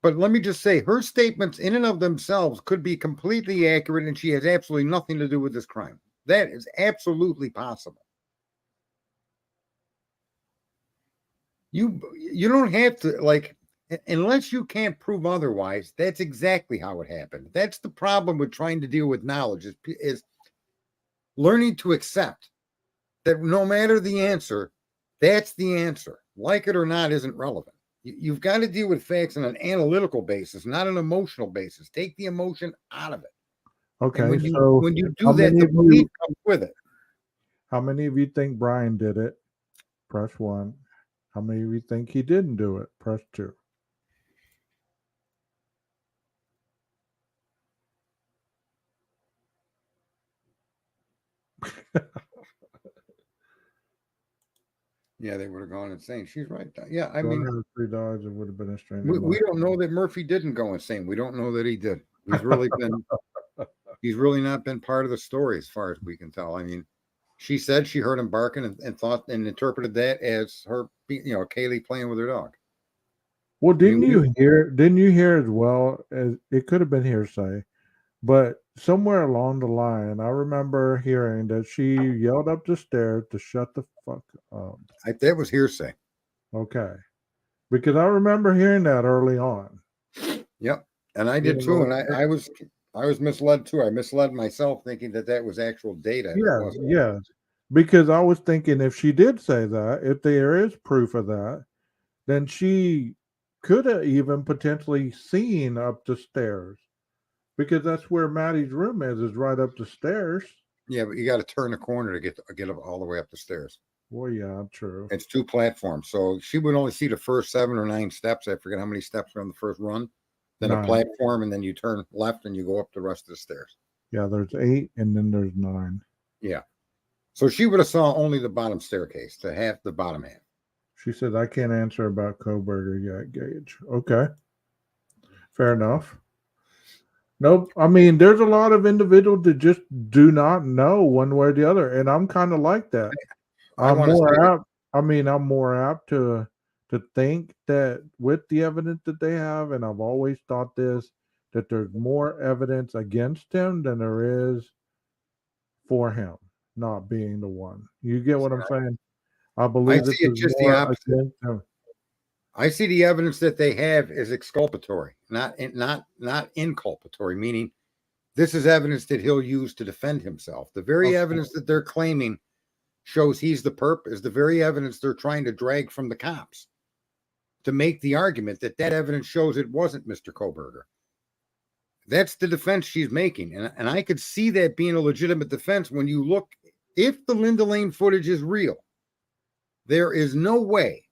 But let me just say, her statements in and of themselves could be completely accurate, and she has absolutely nothing to do with this crime. That is absolutely possible. You don't have to, like, unless you can't prove otherwise, that's exactly how it happened. That's the problem with trying to deal with knowledge is learning to accept that no matter the answer, that's the answer. Like it or not isn't relevant. You've got to deal with facts on an analytical basis, not an emotional basis. Take the emotion out of it. Okay, and when you do that, the belief comes with it. How many of you think Brian did it? Press 1. How many of you think he didn't do it? Press 2. Yeah, they would have gone insane. She's right. Yeah, I Don't mean, have 3 dogs. It would have been a strange. we don't know that Murphy didn't go insane. We don't know that he did. He's really been. He's really not been part of the story as far as we can tell. I mean, she said she heard him barking and thought and interpreted that as her, Kaylee playing with her dog. Well, didn't you hear as well as it could have been hearsay, but somewhere along the line, I remember hearing that she yelled up the stairs to shut the fuck up. That was hearsay. Okay, because I remember hearing that early on. Yep, and I did too, and I was misled too. I misled myself thinking that was actual data. Yeah, because I was thinking if she did say that, if there is proof of that, then she could have even potentially seen up the stairs, because that's where Maddie's room is right up the stairs. Yeah, but you got to turn the corner to get all the way up the stairs. Well, yeah, true. It's 2 platforms, so she would only see the first 7 or 9 steps. I forget how many steps are on the first run. Then 9. A platform, and then you turn left and you go up the rest of the stairs. Yeah, there's 8, and then there's 9. Yeah, so she would have saw only the bottom staircase, the bottom half. She said, "I can't answer about Koberger yet, Gage." Okay, fair enough. Nope. I mean, there's a lot of individuals that just do not know one way or the other, and I'm kind of like that. I'm more apt to think that with the evidence that they have, and I've always thought this, that there's more evidence against him than there is for him not being the one. You get what I'm saying? I believe I see it just the opposite. I see the evidence that they have is exculpatory, not inculpatory, meaning this is evidence that he'll use to defend himself. The very evidence that they're claiming shows he's the perp is the very evidence they're trying to drag from the cops to make the argument that evidence shows it wasn't Mr. Koberger. That's the defense she's making. And I could see that being a legitimate defense when you look, if the Linda Lane footage is real, there is no way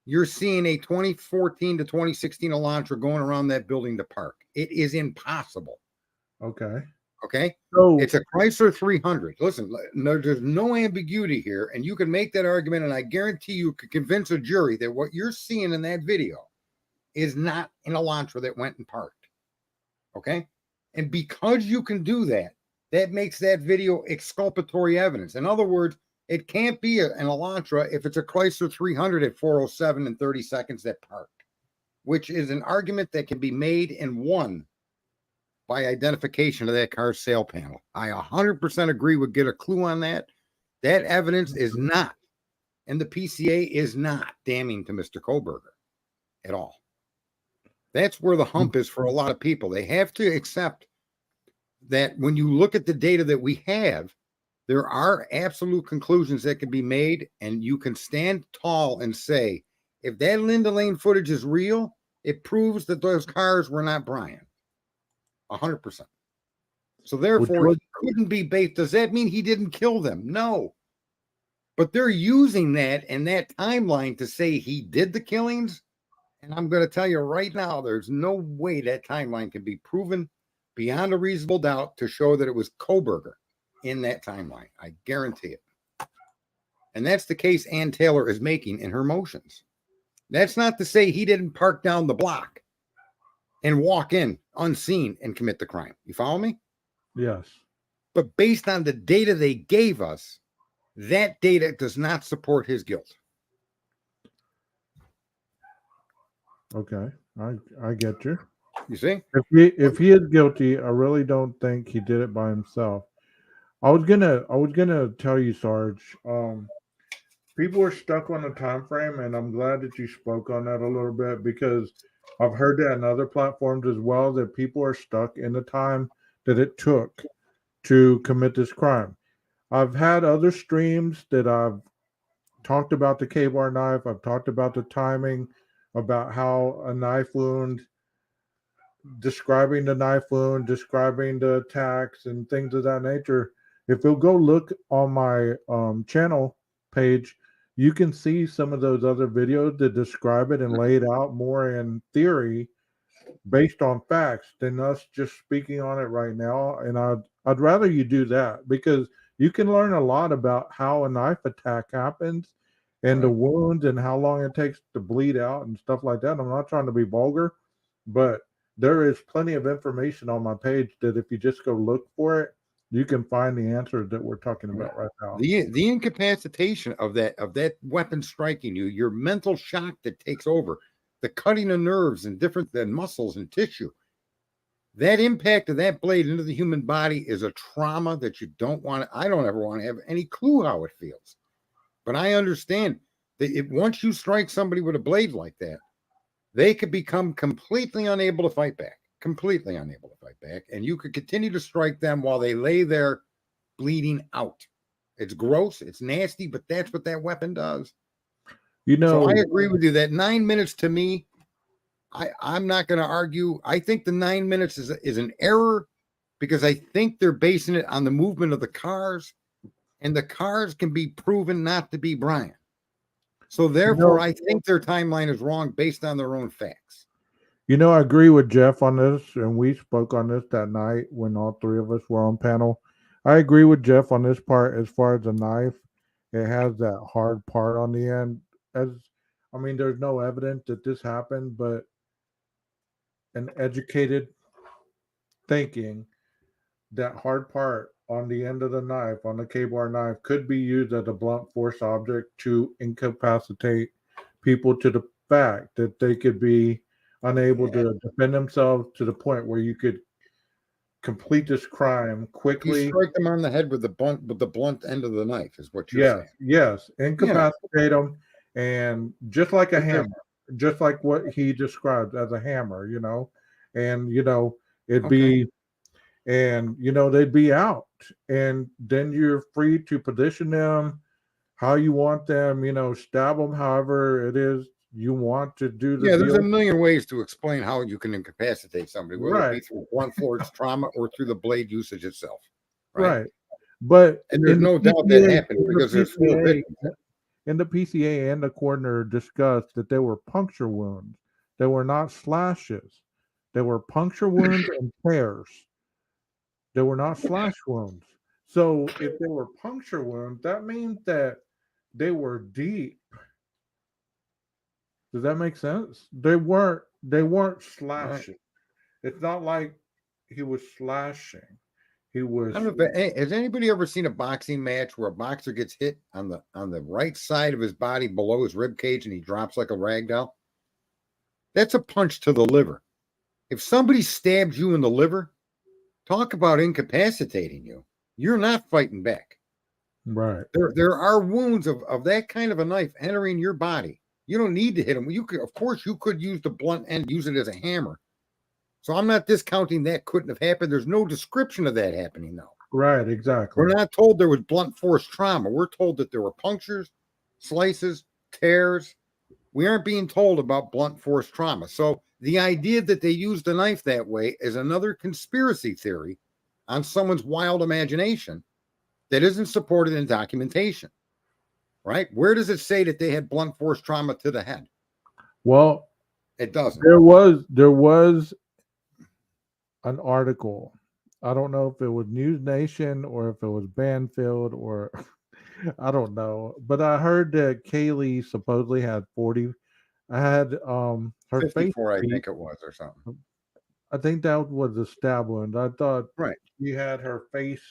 you're seeing a 2014 to 2016 Elantra going around that building to park. It is impossible. Okay. So it's a Chrysler 300. Listen, there's no ambiguity here, and you can make that argument, and I guarantee you could convince a jury that what you're seeing in that video is not an Elantra that went and parked. Okay? And because you can do that, that makes that video exculpatory evidence. In other words, it can't be an Elantra if it's a Chrysler 300 at 4:07 and 30 seconds that parked, which is an argument that can be made and won by identification of that car's sail panel. I 100% agree with get a clue on that. That evidence is not, and the PCA is not damning to Mr. Koberger at all. That's where the hump is for a lot of people. They have to accept that when you look at the data that we have, there are absolute conclusions that can be made, and you can stand tall and say, if that Linda Lane footage is real, it proves that those cars were not Brian. 100%. So therefore, he couldn't be based. Does that mean he didn't kill them? No. But they're using that and that timeline to say he did the killings. And I'm going to tell you right now, there's no way that timeline can be proven beyond a reasonable doubt to show that it was Koberger in that timeline. I guarantee it. And that's the case Ann Taylor is making in her motions. That's not to say he didn't park down the block and walk in unseen and commit the crime. You follow me? Yes. But based on the data they gave us, that data does not support his guilt. Okay. I get you. You see? If he is guilty, I really don't think he did it by himself. I was gonna tell you, Sarge. People are stuck on the time frame, and I'm glad that you spoke on that a little bit, because I've heard that in other platforms as well, that people are stuck in the time that it took to commit this crime. I've had other streams that I've talked about the K-bar knife. I've talked about the timing, about how a knife wound, describing the knife wound, describing the attacks and things of that nature. If you'll go look on my channel page, you can see some of those other videos that describe it and lay it out more in theory based on facts than us just speaking on it right now. And I'd rather you do that, because you can learn a lot about how a knife attack happens and the wounds and how long it takes to bleed out and stuff like that. I'm not trying to be vulgar, but there is plenty of information on my page that if you just go look for it, you can find the answers that we're talking about right now. The incapacitation of that weapon striking you, your mental shock that takes over, the cutting of nerves and different muscles and tissue, that impact of that blade into the human body is a trauma that you don't want. I don't ever want to have any clue how it feels. But I understand that once you strike somebody with a blade like that, they could become completely unable to fight back. Completely unable to fight back. And you could continue to strike them while they lay there bleeding out. It's gross. It's nasty, but that's what that weapon does. You know, so I agree with you that 9 minutes to me, I'm not going to argue. I think the 9 minutes is an error, because I think they're basing it on the movement of the cars, and the cars can be proven not to be Brian. So therefore, I think their timeline is wrong based on their own facts. You know, I agree with Jeff on this, and we spoke on this that night when all three of us were on panel. I agree with Jeff on this part as far as the knife. It has that hard part on the end. There's no evidence that this happened, but an educated thinking, that hard part on the end of the knife, on the K-bar knife, could be used as a blunt force object to incapacitate people to the fact that they could be unable to defend themselves to the point where you could complete this crime quickly. You strike them on the head with the blunt end of the knife is what you're saying. Yes, incapacitate them, and just like a hammer, just like what he described as a hammer, and it'd be, and they'd be out, and then you're free to position them how you want them, stab them however it is you want to do the there's a million ways to explain how you can incapacitate somebody, whether it be through blunt force trauma or through the blade usage itself. Right. But there's no doubt that happened because there's 4 victims. And the PCA and the coroner discussed that they were puncture wounds. They were not slashes. They were puncture wounds and tears. They were not slash wounds. So if they were puncture wounds, that means that they were deep. Does that make sense? They weren't slashing. It's not like he was slashing. He was. Has anybody ever seen a boxing match where a boxer gets hit on the right side of his body below his rib cage and he drops like a rag doll? That's a punch to the liver. If somebody stabs you in the liver, talk about incapacitating you. You're not fighting back. Right. There are wounds of that kind of a knife entering your body You don't need to hit him. You could, of course, you could use the blunt end, use it as a hammer. So I'm not discounting that couldn't have happened. There's no description of that happening, though. Right, exactly. We're not told there was blunt force trauma. We're told that there were punctures, slices, tears. We aren't being told about blunt force trauma. So the idea that they used the knife that way is another conspiracy theory on someone's wild imagination that isn't supported in documentation, right? Where does it say that they had blunt force trauma to the head? Well, it doesn't. There was an article. I don't know if it was News Nation or if it was Banfield or I don't know, but I heard that Kaylee supposedly had 40. I had her 54, face. I think it was, or something. I think that was a stab wound. I thought right. She had her face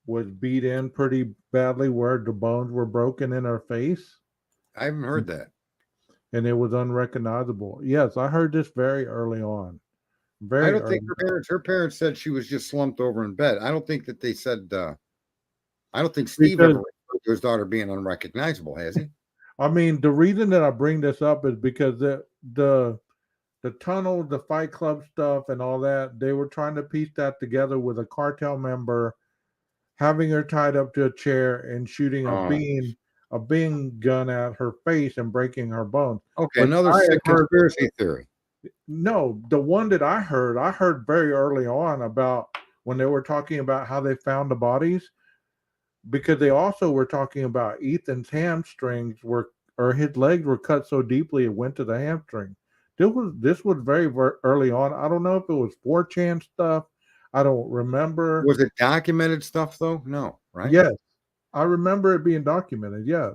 was beat in pretty badly, where the bones were broken in her face. I haven't heard that. And it was unrecognizable. Yes, I heard this very early on. I don't think her parents said she was just slumped over in bed. I don't think that they said. I don't think Steve ever referred to his daughter being unrecognizable, has he? I mean, the reason that I bring this up is because the tunnel, the Fight Club stuff, and all that, they were trying to piece that together with a cartel member having her tied up to a chair and shooting a bean gun at her face and breaking her bones. Okay, another sick conspiracy theory. No, the one that I heard very early on about when they were talking about how they found the bodies, because they also were talking about Ethan's hamstrings or his legs were cut so deeply it went to the hamstring. This was very, very early on. I don't know if it was 4chan stuff. I don't remember. Was it documented stuff though? No, right? Yes, I remember it being documented. Yes.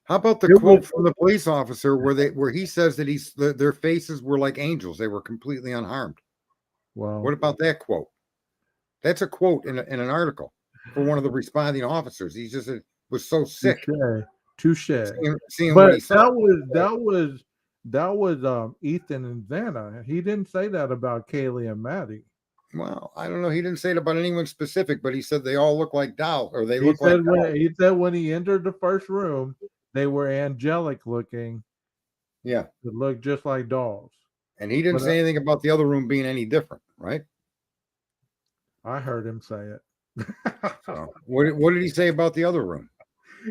How about the quote from the police officer where he says that their faces were like angels? They were completely unharmed. Wow. What about that quote? That's a quote in an article for one of the responding officers. He just was so sick. Touche. Seeing but what he saw. That was Ethan and Vanna. He didn't say that about Kaylee and Maddie. Well, I don't know. He didn't say it about anyone specific, but he said they all look like dolls, or they look like dolls. He said when he entered the first room, they were angelic looking. Yeah. It looked just like dolls. And he didn't say anything about the other room being any different, right? I heard him say it. So, what did he say about the other room?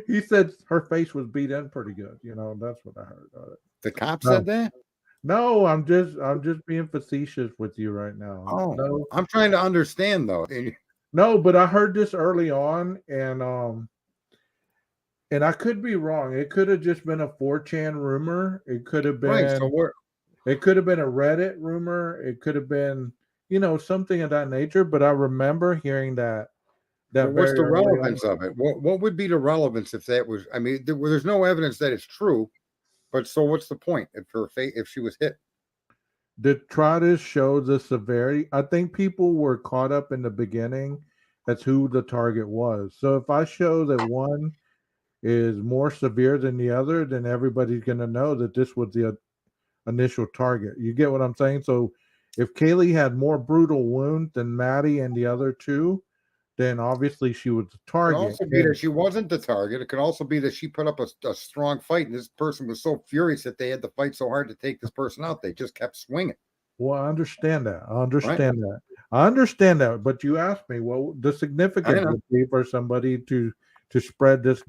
He said her face was beat in pretty good. That's what I heard. The cop said that? No, I'm just being facetious with you right now. Oh, no. I'm trying to understand though. No, but I heard this early on, and I could be wrong. It could have just been a 4chan rumor. It could have been right. So it could have been a Reddit rumor. It could have been, something of that nature. But I remember hearing that. What's the relevance of it? What would be the relevance if that was? I mean, there's no evidence that it's true. But so what's the point if she was hit? To try to show the severity, I think people were caught up in the beginning as who the target was. So if I show that one is more severe than the other, then everybody's going to know that this was the initial target. You get what I'm saying? So if Kaylee had more brutal wounds than Maddie and the other two, then obviously she was the target. It could also be that she wasn't the target. It could also be that she put up a strong fight, and this person was so furious that they had to fight so hard to take this person out. They just kept swinging. Well, I understand that. I understand that. But you asked me, well, the significance would be for somebody to spread this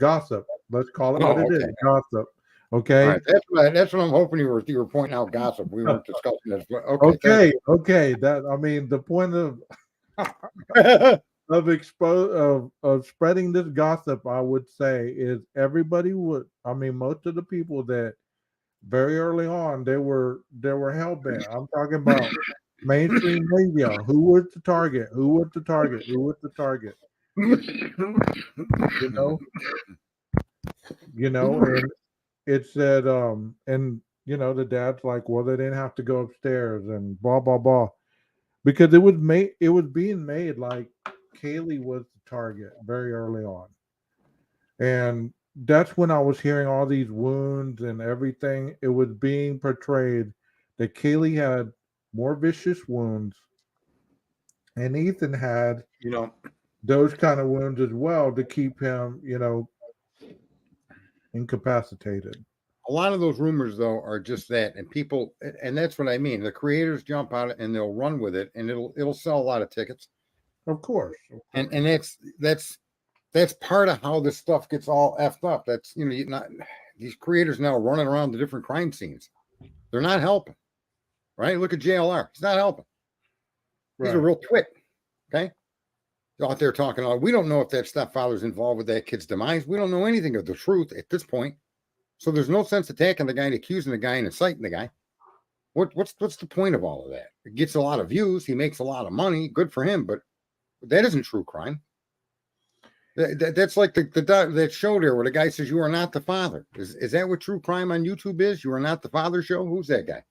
gossip. Let's call it what it is, gossip. Okay. Right. That's what I'm hoping you were pointing out gossip. We weren't discussing this. Okay. That the point of of spreading this gossip, I would say, is everybody would. I mean, most of the people that very early on they were hell bent. I'm talking about mainstream media. Who was the target? And it said, and the dad's like, well, they didn't have to go upstairs and blah blah blah. Because it was being made like Kaylee was the target very early on. And that's when I was hearing all these wounds and everything. It was being portrayed that Kaylee had more vicious wounds. And Ethan had, those kind of wounds as well to keep him, incapacitated. A lot of those rumors, though, are just that, and people, and that's what I mean. The creators jump on it and they'll run with it, and it'll sell a lot of tickets. Of course. And that's part of how this stuff gets all effed up. That's you not these creators now running around the different crime scenes. They're not helping, right? Look at JLR. He's not helping. He's a real twit. Okay, out there talking about. We don't know if that stepfather's involved with that kid's demise. We don't know anything of the truth at this point. So there's no sense attacking the guy and accusing the guy and inciting the guy. What's the point of all of that? It gets a lot of views. He makes a lot of money. Good for him, but that isn't true crime. That's like that show there where the guy says you are not the father. Is that what true crime on YouTube is? You are not the father show? Who's that guy?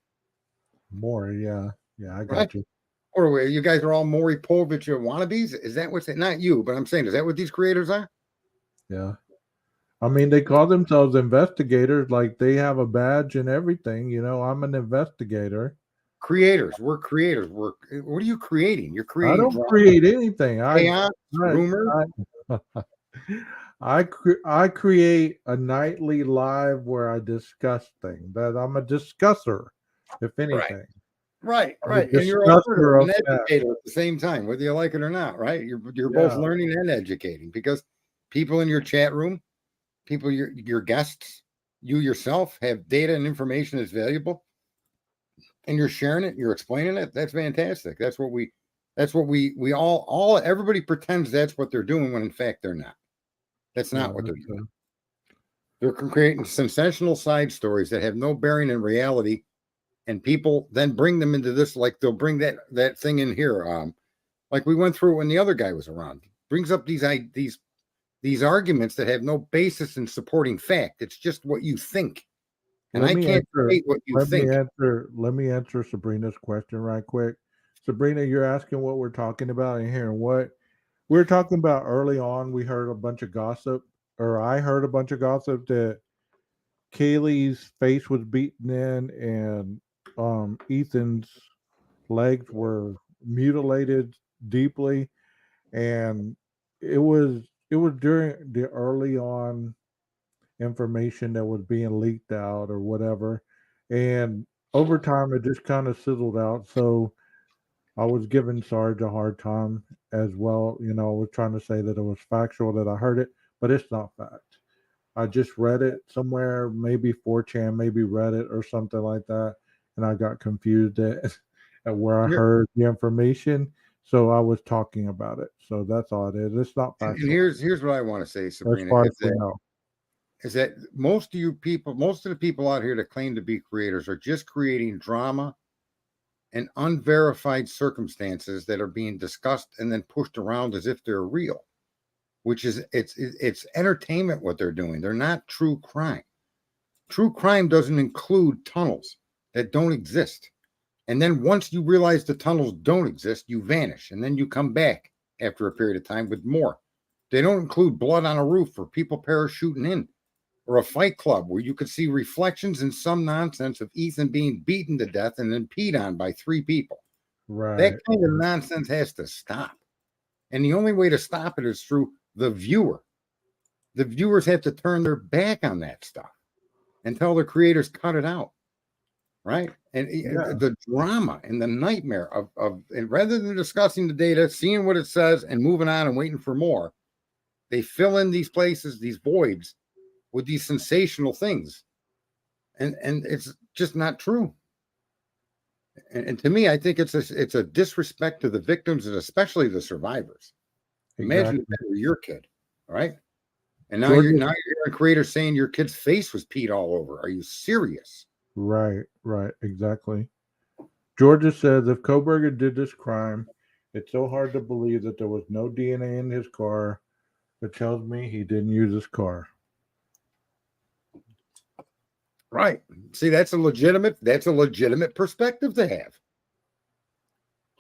Maury, yeah. I got you. Or you guys are all Maury Povich wannabes? Is that what's not you, but I'm saying, is that what these creators are? Yeah. I mean, they call themselves investigators, like they have a badge and everything. I'm an investigator. Creators. We're creators. What are you creating? You're creating. I don't create anything. Rumor. I create a nightly live where I discuss things. That I'm a discusser, if anything. Right. And you're an educator at the same time, whether you like it or not, right? You're both learning and educating, because people in your chat room, people, your guests, you yourself have data and information that's valuable, and you're sharing it, you're explaining it. That's fantastic. That's what we all everybody pretends that's what they're doing when in fact they're not. That's not what they're doing. They're creating sensational side stories that have no bearing in reality, and people then bring them into this, like they'll bring that thing in here, like we went through when the other guy was around. Brings up these arguments that have no basis in supporting fact. It's just what you think. And I can't debate what you think. Let me answer Sabrina's question right quick. Sabrina, you're asking what we're talking about and hearing what we're talking about. Early on, we heard a bunch of gossip, or I heard a bunch of gossip that Kaylee's face was beaten in and Ethan's legs were mutilated deeply, and it was during the early on information that was being leaked out or whatever, and over time it just kind of sizzled out. So I was giving Sarge a hard time as well. I was trying to say that it was factual, that I heard it, but it's not fact. I just read it somewhere, maybe 4chan, maybe Reddit or something like that, and I got confused at where I heard the information. So I was talking about it. So that's all it is. It's not factual. And here's what I want to say, Sabrina, is that most of the people out here that claim to be creators are just creating drama and unverified circumstances that are being discussed and then pushed around as if they're real, which is it's entertainment what they're doing. They're not true crime. True crime doesn't include tunnels that don't exist. And then once you realize the tunnels don't exist, you vanish, and then you come back after a period of time with more. They don't include blood on a roof or people parachuting in, or a fight club where you could see reflections and some nonsense of Ethan being beaten to death and then peed on by 3 people. Right. That kind of nonsense has to stop. And the only way to stop it is through the viewer. The viewers have to turn their back on that stuff and tell the creators cut it out. Right. And the drama and the nightmare of and rather than discussing the data, seeing what it says and moving on and waiting for more, they fill in these places, these voids, with these sensational things. And it's just not true. And to me, I think it's a disrespect to the victims and especially the survivors. Imagine if that were your kid, all right? And now you're a creator saying your kid's face was peed all over. Are you serious? Right, exactly. Georgia says if Koberger did this crime, it's so hard to believe that there was no DNA in his car. It tells me he didn't use his car. Right. See, that's a legitimate perspective to have.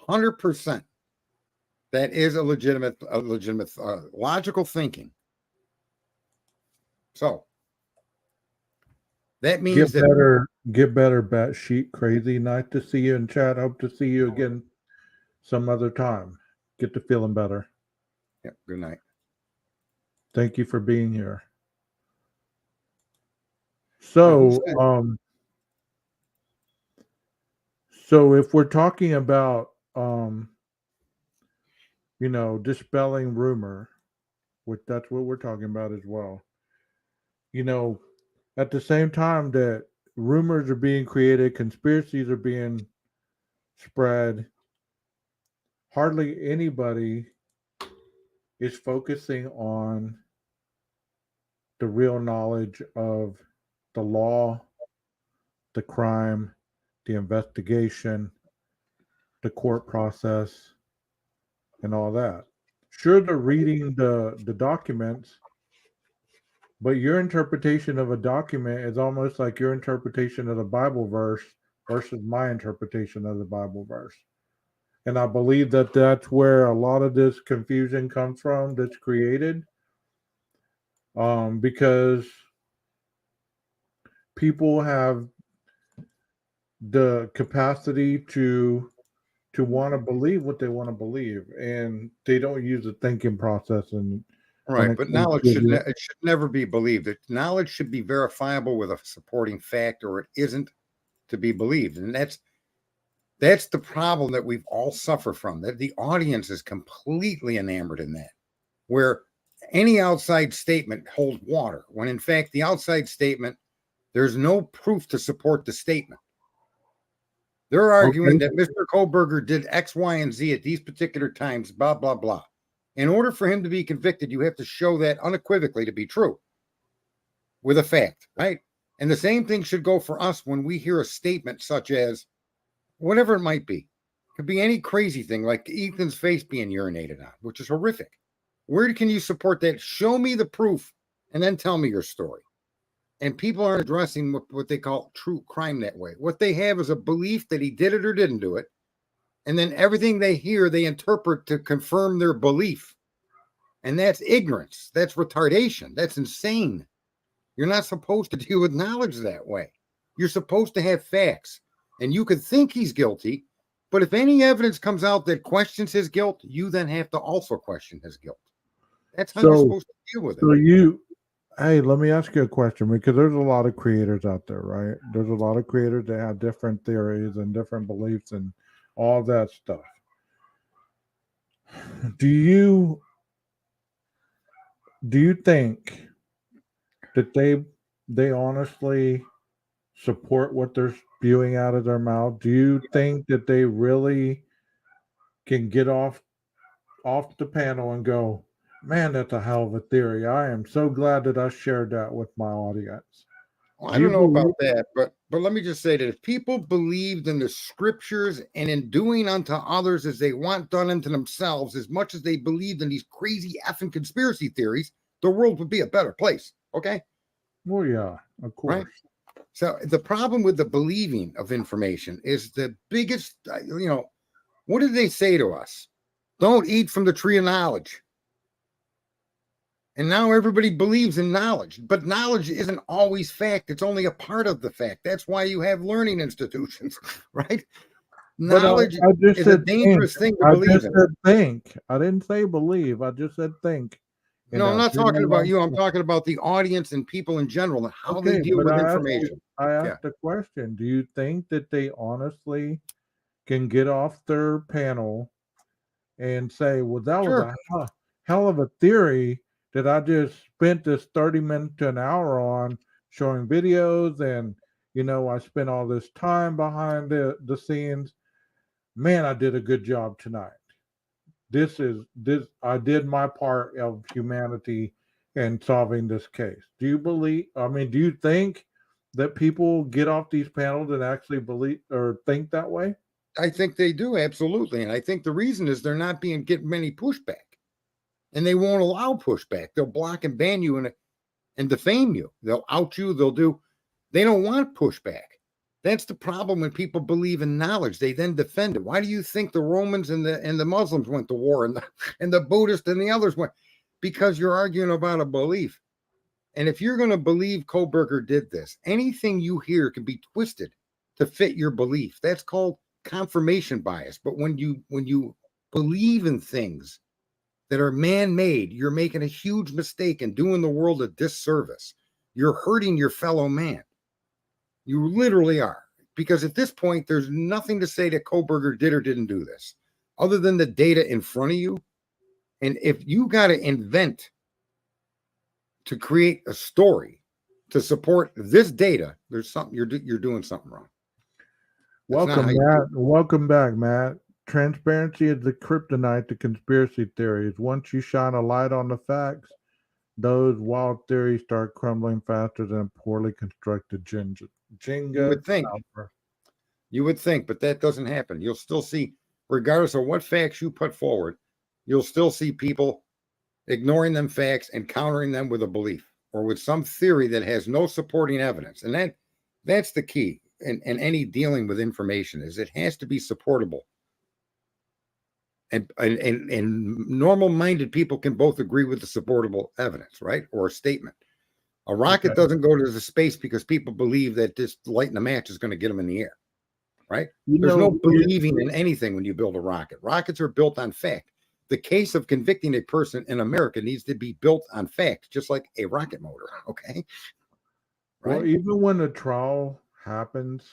100%. That is a legitimate logical thinking. So that means get better, batshit crazy. Nice to see you in chat. Hope to see you again some other time. Get to feeling better. Yep. Good night. Thank you for being here. So, so if we're talking about, dispelling rumor, which that's what we're talking about as well. At the same time that rumors are being created, conspiracies are being spread, hardly anybody is focusing on the real knowledge of the law, the crime, the investigation, the court process, and all that. Sure, they're reading the documents, but your interpretation of a document is almost like your interpretation of the Bible verse versus my interpretation of the Bible verse. And I believe that that's where a lot of this confusion comes from that's created, because people have the capacity to want to believe what they want to believe, and they don't use the thinking process. And when Right, it but comes knowledge to the, it should never be believed. Knowledge should be verifiable with a supporting fact, or it isn't to be believed. And that's the problem that we've all suffered from. That the audience is completely enamored in that, where any outside statement holds water, when in fact the outside statement, there's no proof to support the statement. They're arguing okay, that Mr. Kohlberger did X, Y, and Z at these particular times, blah, blah, blah. In order for him to be convicted, you have to show that unequivocally to be true with a fact, right? And the same thing should go for us when we hear a statement such as whatever it might be. Could be any crazy thing like Ethan's face being urinated on, which is horrific. Where can you support that? Show me the proof and then tell me your story. And people aren't addressing what they call true crime that way. What they have is a belief that he did it or didn't do it. And then everything they hear, they interpret to confirm their belief. And that's ignorance. That's retardation. That's insane. You're not supposed to deal with knowledge that way. You're supposed to have facts. And you could think he's guilty, but if any evidence comes out that questions his guilt, you then have to also question his guilt. That's how you're so supposed to deal with it. so you hey, let me ask you a question, because there's a lot of creators out there, right? There's a lot of creators that have different theories and different beliefs and all that stuff. Do you think that they honestly support what they're spewing out of their mouth? Do you think that they really can get off the panel and go, man, that's a hell of a theory. I am so glad that I shared that with my audience. Well, I Do you don't know believe? about that, but let me just say that if people believed in the scriptures and in doing unto others as they want done unto themselves, as much as they believed in these crazy effing conspiracy theories, the world would be a better place. Okay. Well, yeah, of course. Right. So the problem with the believing of information is the biggest, what did they say to us? Don't eat from the tree of knowledge. And now everybody believes in knowledge, but knowledge isn't always fact. It's only a part of the fact. That's why you have learning institutions, right? But Knowledge I just is a said think. dangerous thing to I believe just in. said think. I didn't say believe. I just said think. No, I'm not talking about you. I'm talking about the audience and people in general and how they deal with information. I asked the question. Do you think that they honestly can get off their panel and say, well, that was Sure. a hell of a theory that I just spent this 30 minutes to an hour on showing videos, and I spent all this time behind the scenes. Man, I did a good job tonight. This I did my part of humanity in solving this case. Do you think that people get off these panels and actually believe or think that way? I think they do, absolutely. And I think the reason is they're not getting many pushback. And they won't allow pushback. They'll block and ban you and defame you. They'll out you. They don't want pushback. That's the problem when people believe in knowledge. They then defend it. Why do you think the Romans and the Muslims went to war and the Buddhists and the others went? Because you're arguing about a belief. And if you're going to believe Kohlberger did this, anything you hear can be twisted to fit your belief. That's called confirmation bias. But when you believe in things that are man-made, you're making a huge mistake and doing the world a disservice. You're hurting your fellow man. You literally are. Because at this point, there's nothing to say that Koberger did or didn't do this, other than the data in front of you. And if you got to invent to create a story to support this data, there's something you're doing something wrong. That's not how Welcome, you Matt. Welcome back, Matt. Transparency is the kryptonite to conspiracy theories. Once you shine a light on the facts, those wild theories start crumbling faster than a poorly constructed Jenga. You would think. Tower. You would think, but that doesn't happen. You'll still see, regardless of what facts you put forward, you'll still see people ignoring them facts and countering them with a belief or with some theory that has no supporting evidence. And that's the key in any dealing with information, is it has to be supportable. And normal-minded people can both agree with the supportable evidence, right? Or a statement. A rocket doesn't go to the space because people believe that this lighting a match is going to get them in the air, right? There's no believing in anything when you build a rocket. Rockets are built on fact. The case of convicting a person in America needs to be built on fact, just like a rocket motor, okay? Right? Well, even when a trial happens,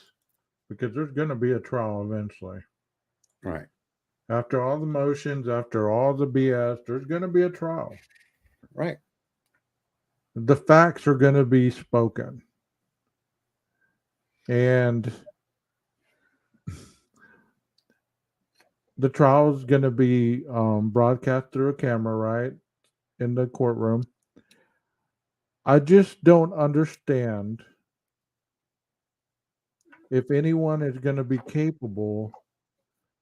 because there's going to be a trial eventually. Right. After all the motions, after all the BS, there's going to be a trial. Right. The facts are going to be spoken. And the trial is going to be broadcast through a camera, right? In the courtroom. I just don't understand if anyone is going to be capable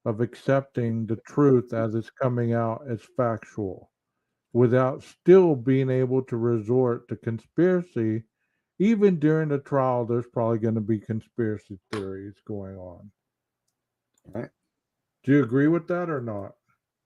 of accepting the truth as it's coming out as factual without still being able to resort to conspiracy. Even during the trial, there's probably going to be conspiracy theories going on. Right. Do you agree with that or not?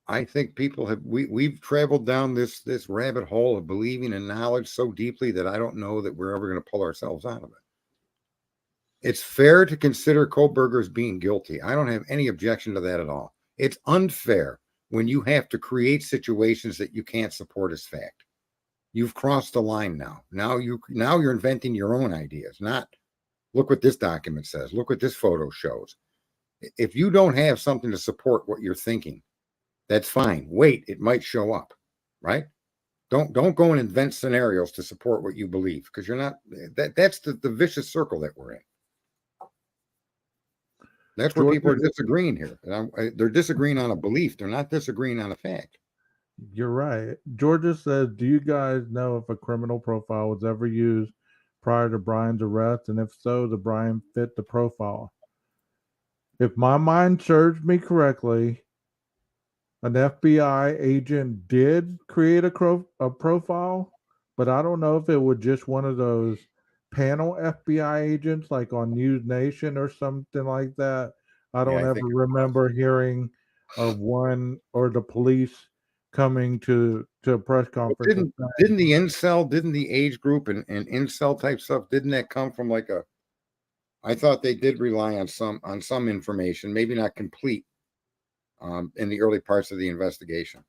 I think people have we've traveled down this rabbit hole of believing in knowledge so deeply that I don't know that we're ever going to pull ourselves out of it. It's fair to consider Koberger as being guilty. I don't have any objection to that at all. It's unfair when you have to create situations that you can't support as fact. You've crossed the line now. Now you're inventing your own ideas, not look what this document says, look what this photo shows. If you don't have something to support what you're thinking, that's fine. Wait, it might show up, right? Don't go and invent scenarios to support what you believe, because you're not that's the vicious circle that we're in. That's where people are disagreeing here. They're disagreeing on a belief. They're not disagreeing on a fact. You're right. Georgia says, do you guys know if a criminal profile was ever used prior to Brian's arrest? And if so, did Brian fit the profile? If my mind serves me correctly, an FBI agent did create a profile, but I don't know if it was just one of those panel FBI agents like on News Nation or something like that. I don't ever remember hearing of one or the police coming to a press conference. Didn't the age group and incel type stuff, didn't that come from like I thought they did rely on some information, maybe not complete, in the early parts of the investigation.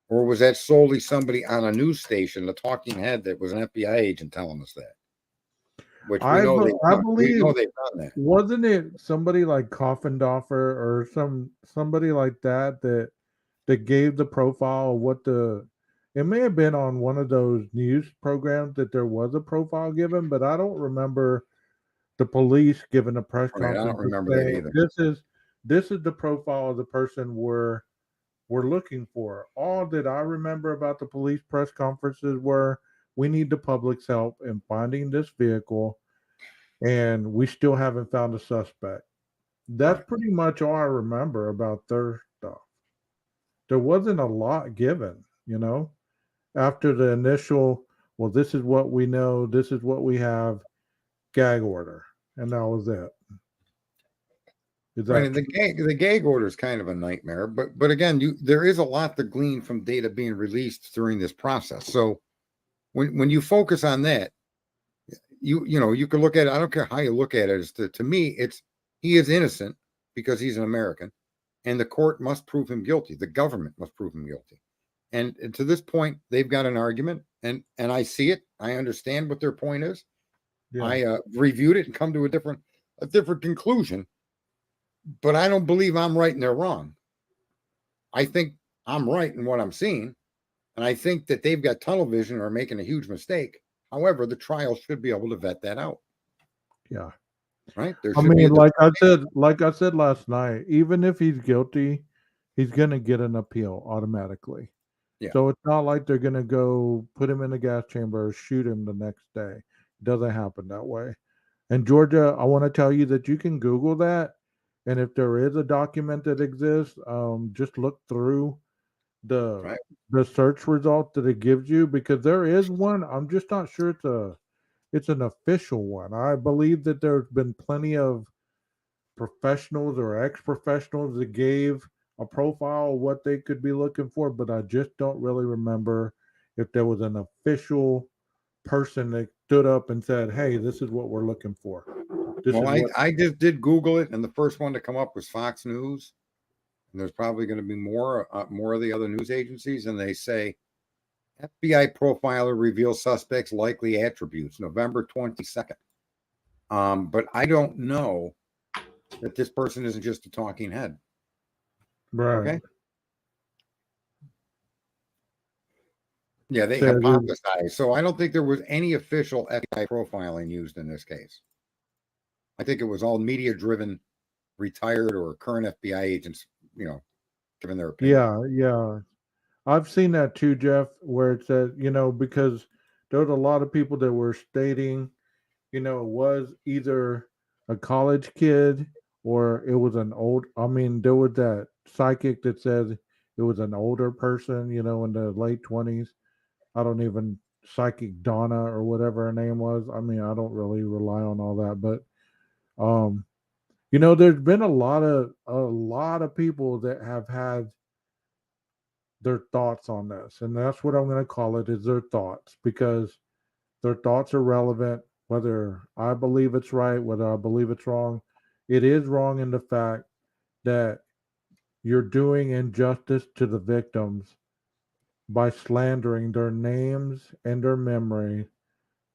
Or was that solely somebody on a news station, the talking head that was an FBI agent telling us that? Which I believe they've done that. Wasn't it somebody like Coffindoffer or somebody like that gave the profile of what it may have been on one of those news programs that there was a profile given, but I don't remember the police giving a press conference. I don't remember that either. This is the profile of the person we're looking for. All that I remember about the police press conferences were, we need the public's help in finding this vehicle, and we still haven't found a suspect. That's pretty much all I remember about their stuff. There wasn't a lot given, after the initial, well, this is what we know, this is what we have, gag order, and that was it. Right, and the gag order is kind of a nightmare, but again, there is a lot to glean from data being released during this process. So when you focus on that, you can look at it. I don't care how you look at it. To me, he is innocent because he's an American, and the court must prove him guilty. The government must prove him guilty. And to this point, they've got an argument, and I see it. I understand what their point is. Yeah. I reviewed it and come to a different conclusion, but I don't believe I'm right and they're wrong. I think I'm right in what I'm seeing, and I think that they've got tunnel vision or making a huge mistake. However, the trial should be able to vet that out. Yeah. Right? There I should be mean, like I said last night, even if he's guilty, he's gonna get an appeal automatically. Yeah. So it's not like they're gonna go put him in the gas chamber or shoot him the next day. It doesn't happen that way. And Georgia, I want to tell you that you can Google that, and if there is a document that exists, just look through the Right. the search result that it gives you, because there is one. I'm just not sure it's an official one. I believe that there's been plenty of professionals or ex-professionals that gave a profile of what they could be looking for, but I just don't really remember if there was an official person that stood up and said, "Hey, this is what we're looking for. This Well, is what." I just did Google it, and the first one to come up was Fox News. And there's probably going to be more of the other news agencies, and they say FBI profiler reveals suspects' likely attributes, November 22nd. But I don't know that this person isn't just a talking head. Right. Okay. Yeah, they Said it- hypothesized. So I don't think there was any official FBI profiling used in this case. I think it was all media-driven, retired or current FBI agents, giving their opinion. Yeah. I've seen that too, Jeff, where it said, because there was a lot of people that were stating, it was either a college kid or it was there was that psychic that said it was an older person, in the late 20s. I don't even, psychic Donna or whatever her name was. I mean, I don't really rely on all that, but, there's been a lot of people that have had their thoughts on this, and that's what I'm going to call it, is their thoughts, because their thoughts are relevant. Whether I believe it's right, whether I believe it's wrong, it is wrong in the fact that you're doing injustice to the victims by slandering their names and their memory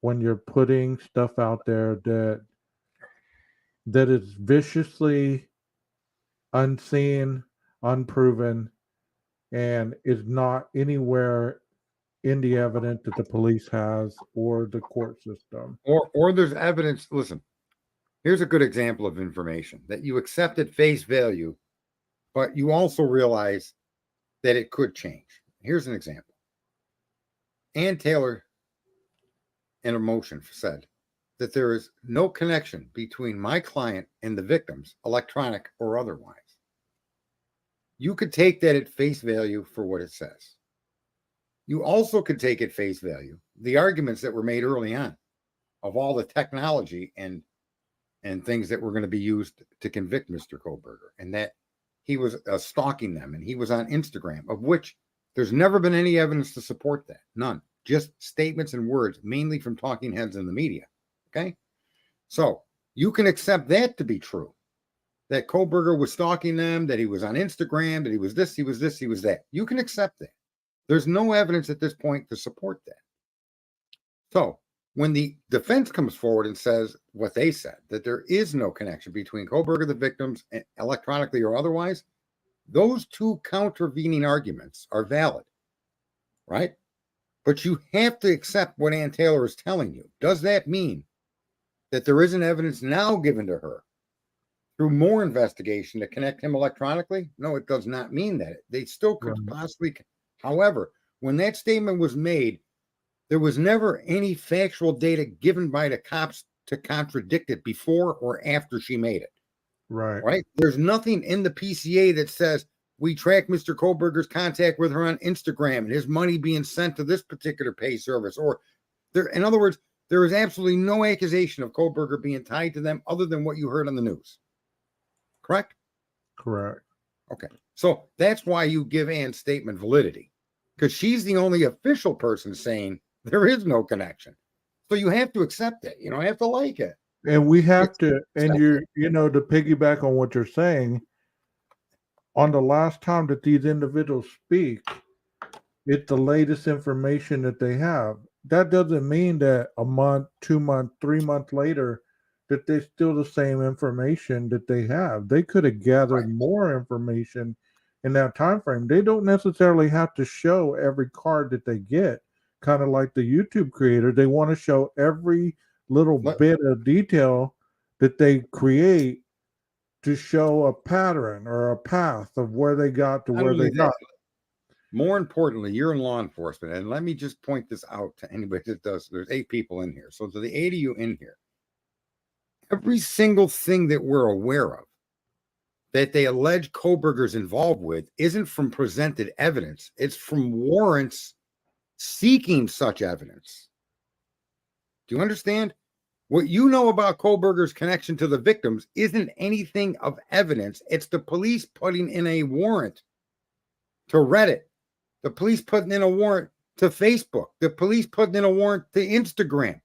when you're putting stuff out there that is viciously unseen, unproven, and is not anywhere in the evidence that the police has or the court system. Or there's evidence. Listen, here's a good example of information that you accept at face value, but you also realize that it could change. Here's an example. Ann Taylor, in a motion, said that there is no connection between my client and the victims, electronic or otherwise. You could take that at face value for what it says. You also could take at face value the arguments that were made early on of all the technology and things that were going to be used to convict Mr. Kohlberger, and that he was stalking them, and he was on Instagram, of which there's never been any evidence to support that. None. Just statements and words, mainly from talking heads in the media. Okay? So you can accept that to be true, that Kohlberger was stalking them, that he was on Instagram, that he was this, he was this, he was that. You can accept that. There's no evidence at this point to support that. So when the defense comes forward and says what they said, that there is no connection between Kohlberger, the victims, electronically or otherwise, those two countervening arguments are valid, right? But you have to accept what Ann Taylor is telling you. Does that mean that there isn't evidence now given to her through more investigation to connect him electronically? No, it does not mean that. They still could possibly. However, when that statement was made, there was never any factual data given by the cops to contradict it before or after she made it. Right? There's nothing in the PCA that says we track Mr. Kohlberger's contact with her on Instagram and his money being sent to this particular pay service. Or there, in other words, there is absolutely no accusation of Kohlberger being tied to them other than what you heard on the news. Correct? Correct. Okay. So that's why you give Ann's statement validity, because she's the only official person saying there is no connection. So you have to accept it. You don't have to like it. And we have to, and to piggyback on what you're saying, on the last time that these individuals speak, it's the latest information that they have. that doesn't mean that a month, 2 months, 3 months later that they're still the same information that they have. They could have gathered Right. more information in that time frame. They don't necessarily have to show every card that they get. Kind of like the YouTube creator, they want to show every little Let- bit of detail that they create to show a pattern or a path of where they got to Not where only they got. More importantly, you're in law enforcement, and let me just point this out to anybody that does. There's 8 people in here, so to the 8 of you in here, every single thing that we're aware of that they allege Koberger's involved with isn't from presented evidence. It's from warrants seeking such evidence. Do you understand? What you know about Koberger's connection to the victims isn't anything of evidence. It's the police putting in a warrant to Reddit, the police putting in a warrant to Facebook, the police putting in a warrant to Instagram.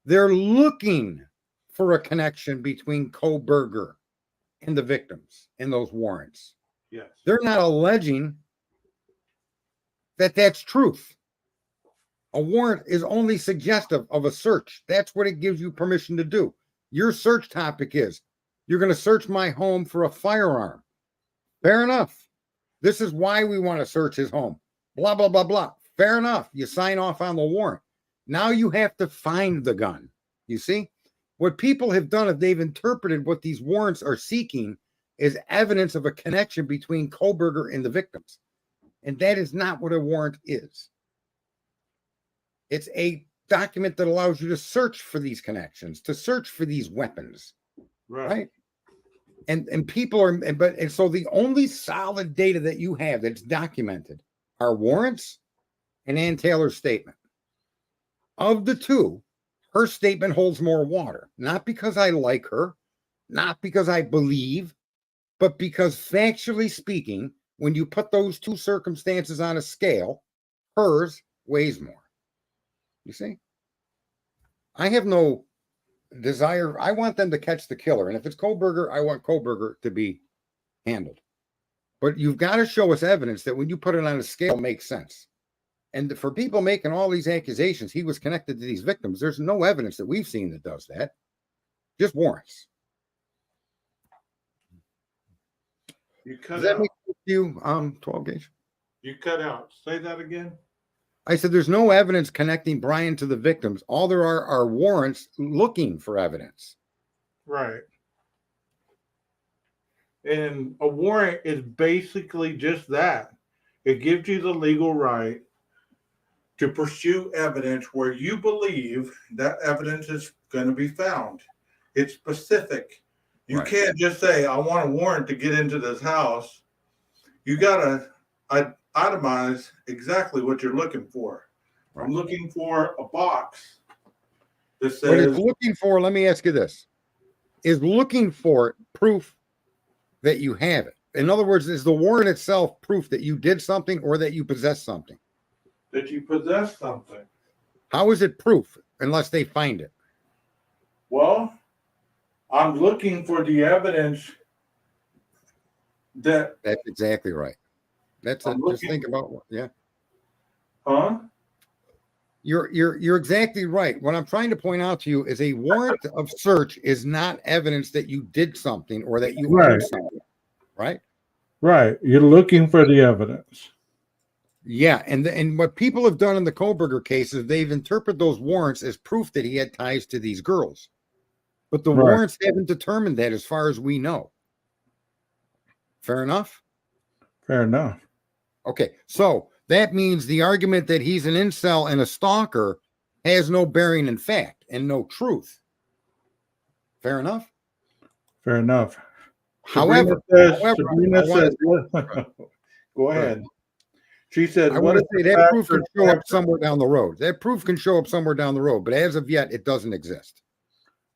They're looking for a connection between Koberger and the victims in those warrants. Yes. They're not alleging that that's truth. A warrant is only suggestive of a search. That's what it gives you permission to do. Your search topic is, you're going to search my home for a firearm. Fair enough. This is why we want to search his home. Blah, blah, blah, blah. Fair enough. You sign off on the warrant. Now you have to find the gun. You see? What people have done is they've interpreted what these warrants are seeking as evidence of a connection between Koberger and the victims. And that is not what a warrant is. It's a document that allows you to search for these connections, to search for these weapons. Right? And people are, and so the only solid data that you have that's documented are warrants and Ann Taylor's statement. Of the two, her statement holds more water, not because I like her, not because I believe, but because factually speaking, when you put those two circumstances on a scale, hers weighs more. You see? I have no desire. I want them to catch the killer. And if it's Koberger, I want Koberger to be handled. But you've got to show us evidence that when you put it on a scale, it makes sense. And for people making all these accusations, he was connected to these victims. There's no evidence that we've seen that does that. Just warrants. You cut Does that out. make you 12 gauge? You cut out. Say that again. I said there's no evidence connecting Brian to the victims. All there are warrants looking for evidence. Right. And a warrant is basically just that. It gives you the legal right to pursue evidence where you believe that evidence is going to be found. It's specific. You Right. can't just say, I want a warrant to get into this house. You got to itemize exactly what you're looking for. Right. I'm looking for a box that But says, it's looking for, let me ask you this, is looking for proof that you have it. In other words, is the warrant itself proof that you did something or that you possess something? that you possess something. How is it proof unless they find it? Well, I'm looking for the evidence that, That's exactly right. That's it. Just think about what, yeah. huh? You're exactly right. What I'm trying to point out to you is a warrant of search is not evidence that you did something or that you Right. owned something, right? Right. You're looking for the evidence. Yeah, and what people have done in the Koberger case is they've interpreted those warrants as proof that he had ties to these girls. But the Right. warrants haven't determined that as far as we know. Fair enough? Fair enough. Okay, so that means the argument that he's an incel and a stalker has no bearing in fact and no truth. Fair enough? Fair enough. However, Sabrina says, go ahead. She said, I what want if to say the that facts proof can are show up tampered? somewhere down the road. That proof can show up somewhere down the road, but as of yet, it doesn't exist.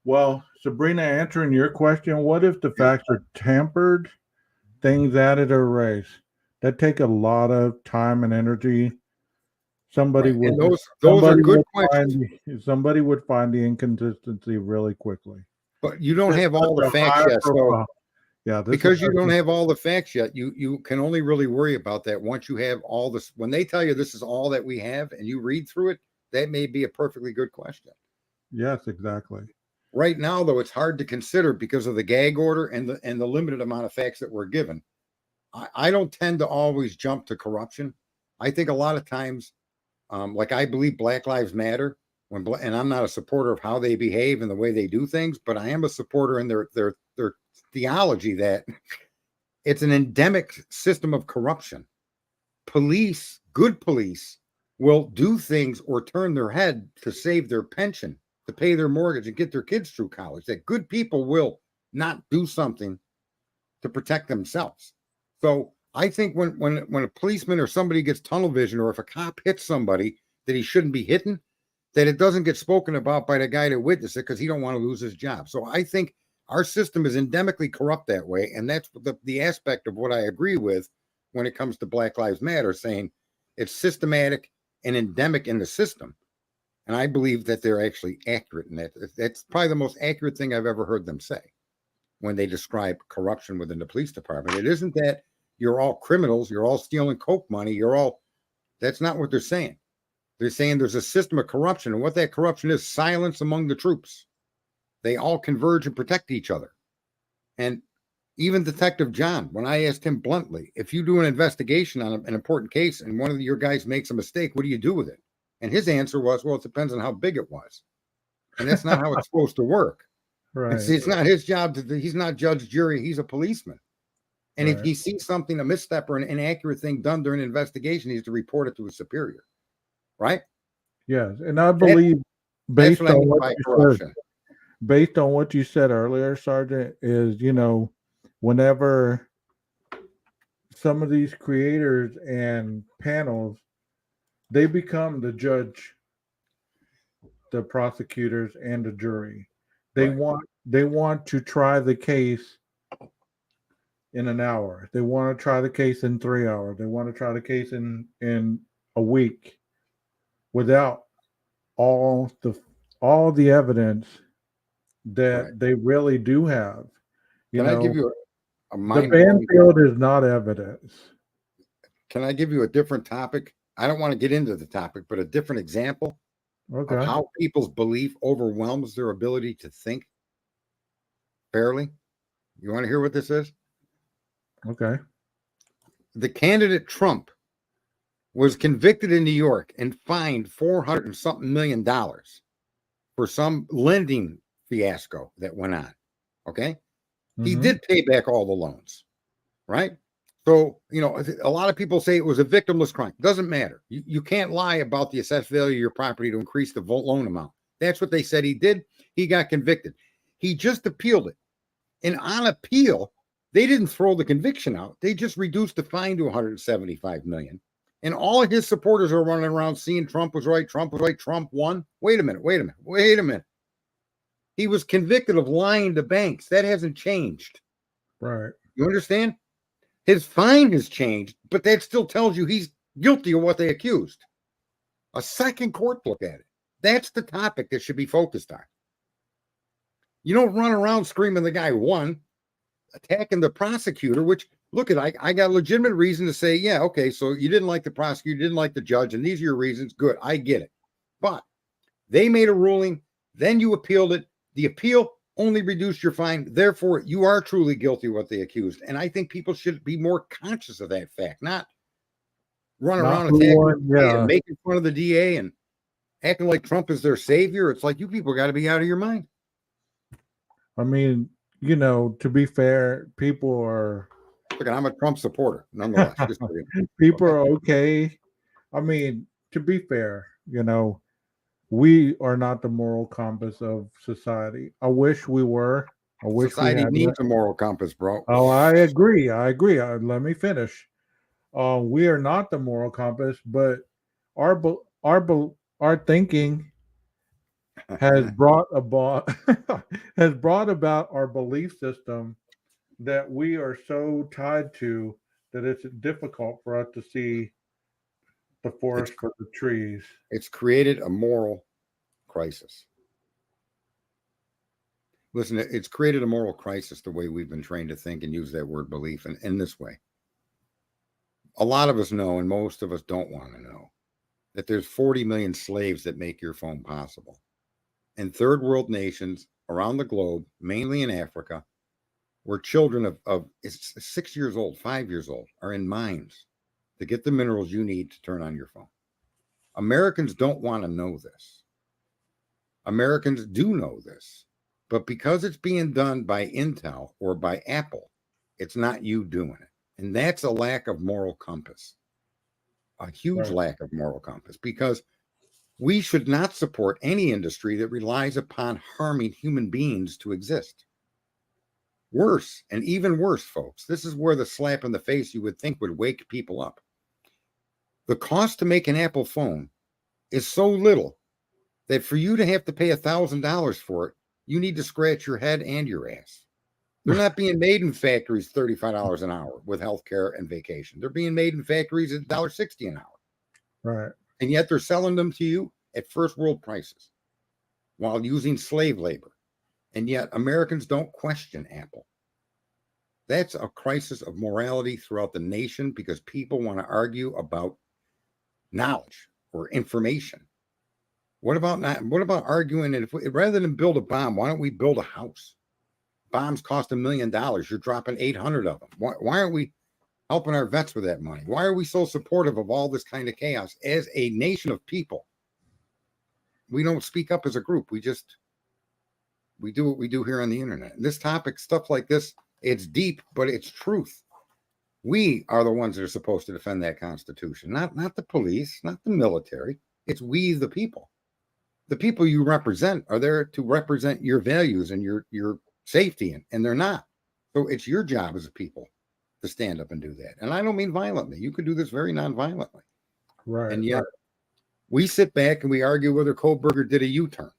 Well, Sabrina, answering your question, what if the facts are tampered, things added or erased? That take a lot of time and energy. Somebody Right. would And those somebody are good would questions. somebody would find the inconsistency really quickly. But you don't It's have all such the a facts high yet. So profile- Yeah, this Because is you don't have all the facts yet, you can only really worry about that once you have all this. When they tell you this is all that we have and you read through it, that may be a perfectly good question. yes, exactly. Right now, though, it's hard to consider because of the gag order and the limited amount of facts that we're given. I don't tend to always jump to corruption. I think a lot of times, like I believe Black Lives Matter, and I'm not a supporter of how they behave and the way they do things, but I am a supporter in their theology that it's an endemic system of corruption. Police, good police, will do things or turn their head to save their pension, to pay their mortgage and get their kids through college. That good people will not do something to protect themselves. So I think when a policeman or somebody gets tunnel vision, or if a cop hits somebody that he shouldn't be hitting, that it doesn't get spoken about by the guy that witnessed it because he don't want to lose his job. So I think our system is endemically corrupt that way, and that's the aspect of what I agree with when it comes to Black Lives Matter, saying it's systematic and endemic in the system. And I believe that they're actually accurate in that. That's probably the most accurate thing I've ever heard them say when they describe corruption within the police department. It isn't that you're all criminals, you're all stealing Coke money, that's not what they're saying. They're saying there's a system of corruption, and what that corruption is, silence among the troops. They all converge and protect each other. And even Detective John, when I asked him bluntly, if you do an investigation on an important case and one of your guys makes a mistake, what do you do with it? And his answer was, well, it depends on how big it was. And that's not how it's supposed to work. Right. It's not his job he's not judge, jury, he's a policeman. And if he sees something, a misstep or an inaccurate thing done during an investigation, he's to report it to his superior. Right? Yes. And I believe That's based what I on mean what by you corruption. said, based on what you said earlier, Sergeant, is whenever some of these creators and panels, they become the judge, the prosecutors, and the jury. They Right. want to try the case in an hour. They want to try the case in 3 hours. They want to try the case in a week without all the evidence Right. that they really do have. Can I give you a The mind-blowing Banfield is not evidence. Can I give you a different topic? I don't want to get into the topic, but a different example of Okay. how people's belief overwhelms their ability to think fairly. You want to hear what this is? Okay. The candidate Trump was convicted in New York and fined $400 and something million for some lending fiasco that went on. Okay. He did pay back all the loans, right? So, a lot of people say it was a victimless crime. Doesn't matter. You can't lie about the assessed value of your property to increase the loan amount. That's what they said he did. He got convicted. He just appealed it. And on appeal, they didn't throw the conviction out. They just reduced the fine to $175 million. And all of his supporters are running around seeing Trump was right. Trump was right. Trump won. Wait a minute. He was convicted of lying to banks. That hasn't changed. Right. You understand? His fine has changed, but that still tells you he's guilty of what they accused. A second court look at it. That's the topic that should be focused on. You don't run around screaming the guy won, attacking the prosecutor, which, look at, I got legitimate reason to say, yeah, okay, so you didn't like the prosecutor, you didn't like the judge, and these are your reasons. Good, I get it. But they made a ruling, then you appealed it. The appeal only reduced your fine. Therefore, you are truly guilty of what they accused. And I think people should be more conscious of that fact, not run around attacking the DA and making fun of the DA and acting like Trump is their savior. It's like, you people got to be out of your mind. I mean, to be fair, people are. Look, I'm a Trump supporter, nonetheless. People are okay. I mean, to be fair, we are not the moral compass of society. I wish we were. I wish society we had needs a moral compass, bro. Oh, I agree. Let me finish. We are not the moral compass, but our thinking has brought about has brought about our belief system that we are so tied to that it's difficult for us to see the forest for the trees. It's created a moral crisis. Listen, it's created a moral crisis the way we've been trained to think and use that word belief in this way. A lot of us know, and most of us don't want to know, that there's 40 million slaves that make your phone possible. In third world nations around the globe, mainly in Africa, where children of 6 years old, 5 years old, are in mines to get the minerals you need to turn on your phone. Americans don't want to know this. Americans do know this, but because it's being done by Intel or by Apple, it's not you doing it. And that's a lack of moral compass, a huge lack of moral compass, because we should not support any industry that relies upon harming human beings to exist. Worse, and even worse, folks, this is where the slap in the face you would think would wake people up. The cost to make an Apple phone is so little that for you to have to pay $1,000 for it, you need to scratch your head and your ass. They're not being made in factories $35 an hour with healthcare and vacation. They're being made in factories at $1.60 an hour. Right. And yet they're selling them to you at first world prices while using slave labor. And yet Americans don't question Apple. That's a crisis of morality throughout the nation because people want to argue about knowledge or information. What about arguing that rather than build a bomb, why don't we build a house? Bombs cost $1 million. You're dropping 800 of them. Why aren't we helping our vets with that money? Why are we so supportive of all this kind of chaos as a nation of people? We don't speak up as a group. We do what we do here on the internet. And this topic, stuff like this, it's deep, but it's truth. We are the ones that are supposed to defend that Constitution, not the police, not the military. It's we, the people. The people you represent are there to represent your values and your safety, and they're not. So it's your job as a people to stand up and do that. And I don't mean violently. You could do this very non-violently. Right. And yet we sit back and we argue whether Kohlberger did a U-turn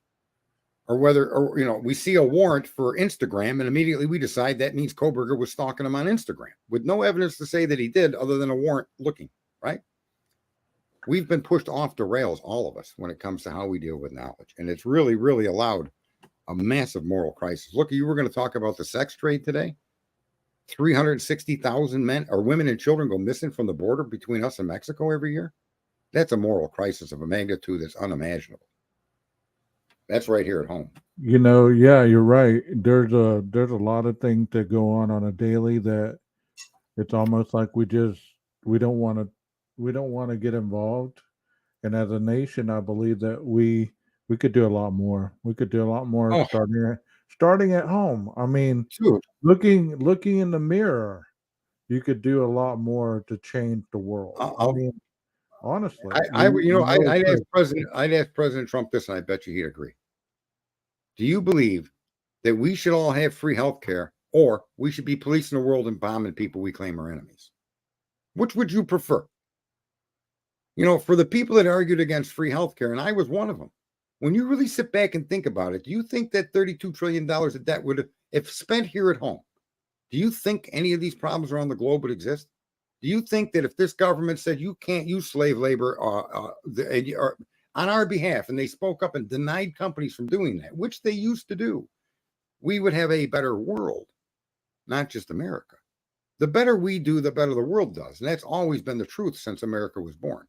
or we see a warrant for Instagram and immediately we decide that means Kohlberger was stalking him on Instagram with no evidence to say that he did other than a warrant looking, right? We've been pushed off the rails, all of us, when it comes to how we deal with knowledge. And it's really, really allowed a massive moral crisis. Look, you were going to talk about the sex trade today. 360,000 men or women and children go missing from the border between us and Mexico every year. That's a moral crisis of a magnitude that's unimaginable. That's right here at home. Yeah, you're right. There's a lot of things that go on a daily that it's almost like we don't want to get involved. And as a nation, I believe that we could do a lot more. We could do a lot more starting at home. I mean, looking in the mirror, you could do a lot more to change the world. I mean, honestly, I'd ask President Trump this, and I bet you he'd agree. Do you believe that we should all have free health care, or we should be policing the world and bombing people we claim are enemies? Which would you prefer? For the people that argued against free health care, and I was one of them, when you really sit back and think about it, do you think that $32 trillion of debt would, if spent here at home, do you think any of these problems around the globe would exist? Do you think that if this government said you can't use slave labor on our behalf, and they spoke up and denied companies from doing that, which they used to do, we would have a better world, not just America. The better we do, the better the world does. And that's always been the truth since America was born.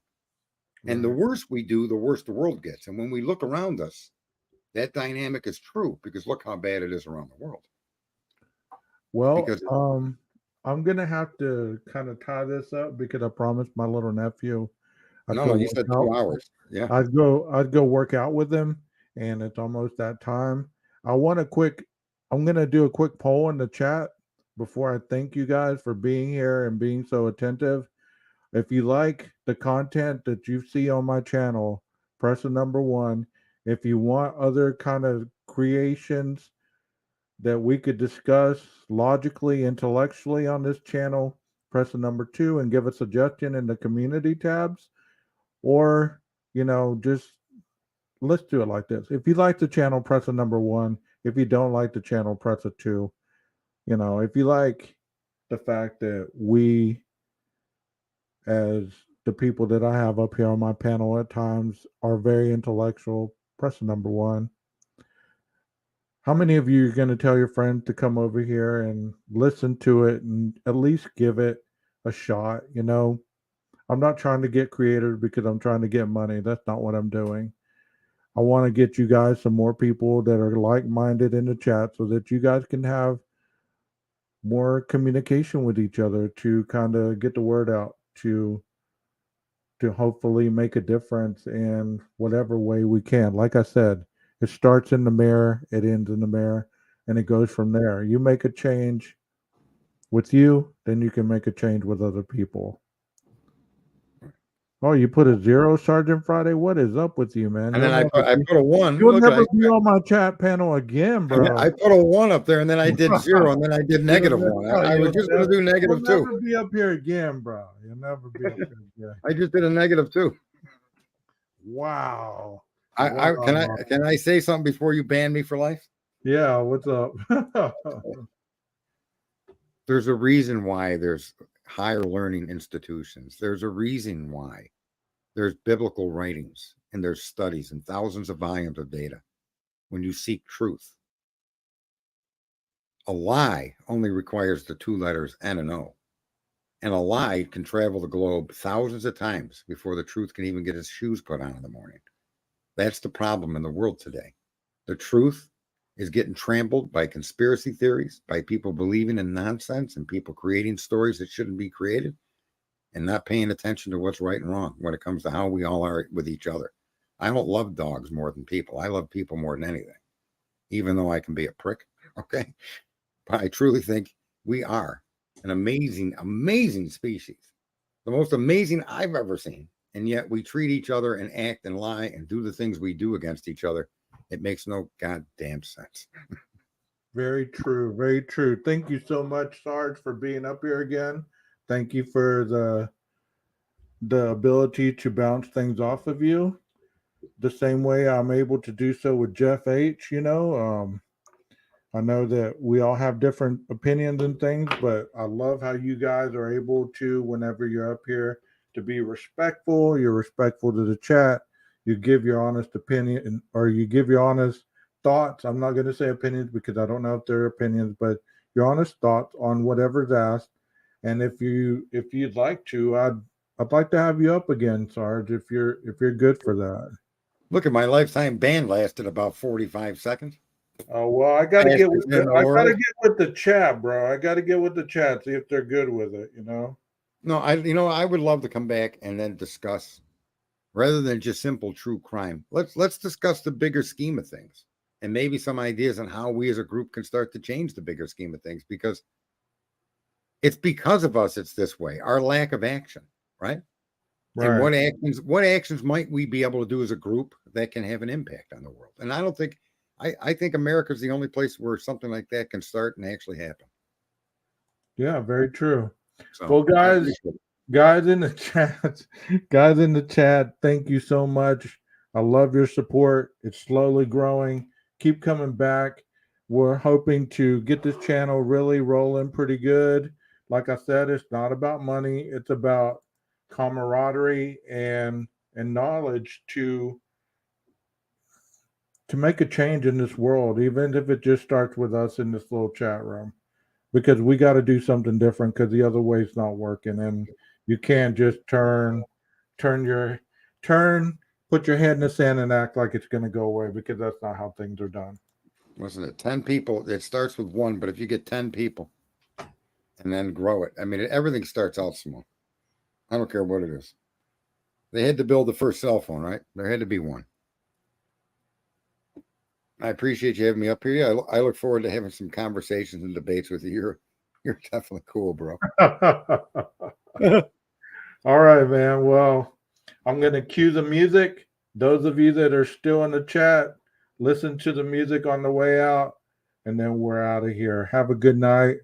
And the worse we do, the worse the world gets. And when we look around us, that dynamic is true because look how bad it is around the world. Well, I'm going to have to kind of tie this up because I promised my little nephew. You said 2 hours. Yeah. I'd go work out with him, and it's almost that time. I'm going to do a quick poll in the chat before I thank you guys for being here and being so attentive. If you like the content that you see on my channel, press the number 1. If you want other kind of creations that we could discuss logically, intellectually on this channel, press the number 2 and give a suggestion in the community tabs. Or, just let's do it like this. If you like the channel, press the number 1. If you don't like the channel, press a 2. If you like the fact that we, as the people that I have up here on my panel at times, are very intellectual, press the number 1. How many of you are going to tell your friends to come over here and listen to it and at least give it a shot? You know, I'm not trying to get creative because I'm trying to get money. That's not what I'm doing. I want to get you guys some more people that are like-minded in the chat so that you guys can have more communication with each other to kind of get the word out to hopefully make a difference in whatever way we can. Like I said, it starts in the mirror, it ends in the mirror, and it goes from there. You make a change with you, then you can make a change with other people. Oh, you put a 0, Sergeant Friday? What is up with you, man? And then I put a 1. You'll Look, never be on my chat panel again, bro. I put a 1 up there, and then I did 0, and then I did -1. I was just going to do You'll -2. never be up here again, bro. You'll never be up here again. I just did a -2. Wow. Can I say something before you ban me for life? Yeah, what's up? There's a reason why there's higher learning institutions. There's a reason why there's biblical writings and there's studies and thousands of volumes of data. When you seek truth, a lie only requires the 2 letters N and O. And a lie can travel the globe thousands of times before the truth can even get its shoes put on in the morning. That's the problem in the world today. The truth is getting trampled by conspiracy theories, by people believing in nonsense and people creating stories that shouldn't be created and not paying attention to what's right and wrong when it comes to how we all are with each other. I don't love dogs more than people. I love people more than anything, even though I can be a prick, okay? But I truly think we are an amazing, amazing species, the most amazing I've ever seen. And yet we treat each other and act and lie and do the things we do against each other. It makes no goddamn sense. Very true. Very true. Thank you so much, Sarge, for being up here again. Thank you for the ability to bounce things off of you. The same way I'm able to do so with Jeff H. I know that we all have different opinions and things, but I love how you guys are able to, whenever you're up here, to be respectful. You're respectful to the chat. You give your honest opinion, or you give your honest thoughts. I'm not going to say opinions because I don't know if they're opinions, but your honest thoughts on whatever's asked. And if you'd like to, I'd like to have you up again, Sarge, if you're good for that. Look, at my lifetime ban lasted about 45 seconds. Oh well, I gotta get with the chat, bro. I gotta get with the chat, see if they're good with it, you know. No, I would love to come back and then discuss, rather than just simple true crime. Let's discuss the bigger scheme of things and maybe some ideas on how we as a group can start to change the bigger scheme of things, because it's because of us it's this way, our lack of action, right? And what actions might we be able to do as a group that can have an impact on the world? And I think America's the only place where something like that can start and actually happen. Yeah, very true. So, well, guys in the chat, thank you so much. I love your support. It's slowly growing. Keep coming back. We're hoping to get this channel really rolling pretty good. Like I said, it's not about money. It's about camaraderie and knowledge to make a change in this world, even if it just starts with us in this little chat room, because we got to do something different because the other way is not working. And you can't just put your head in the sand and act like it's going to go away, because that's not how things are done. Wasn't it 10 people? It starts with 1, but if you get 10 people and then grow it, I mean, everything starts out small. I don't care what it is. They had to build the first cell phone, right? There had to be one. I appreciate you having me up here. Yeah, I look forward to having some conversations and debates with you. You're definitely cool, bro. All right, man. Well, I'm going to cue the music. Those of you that are still in the chat, listen to the music on the way out, and then we're out of here. Have a good night.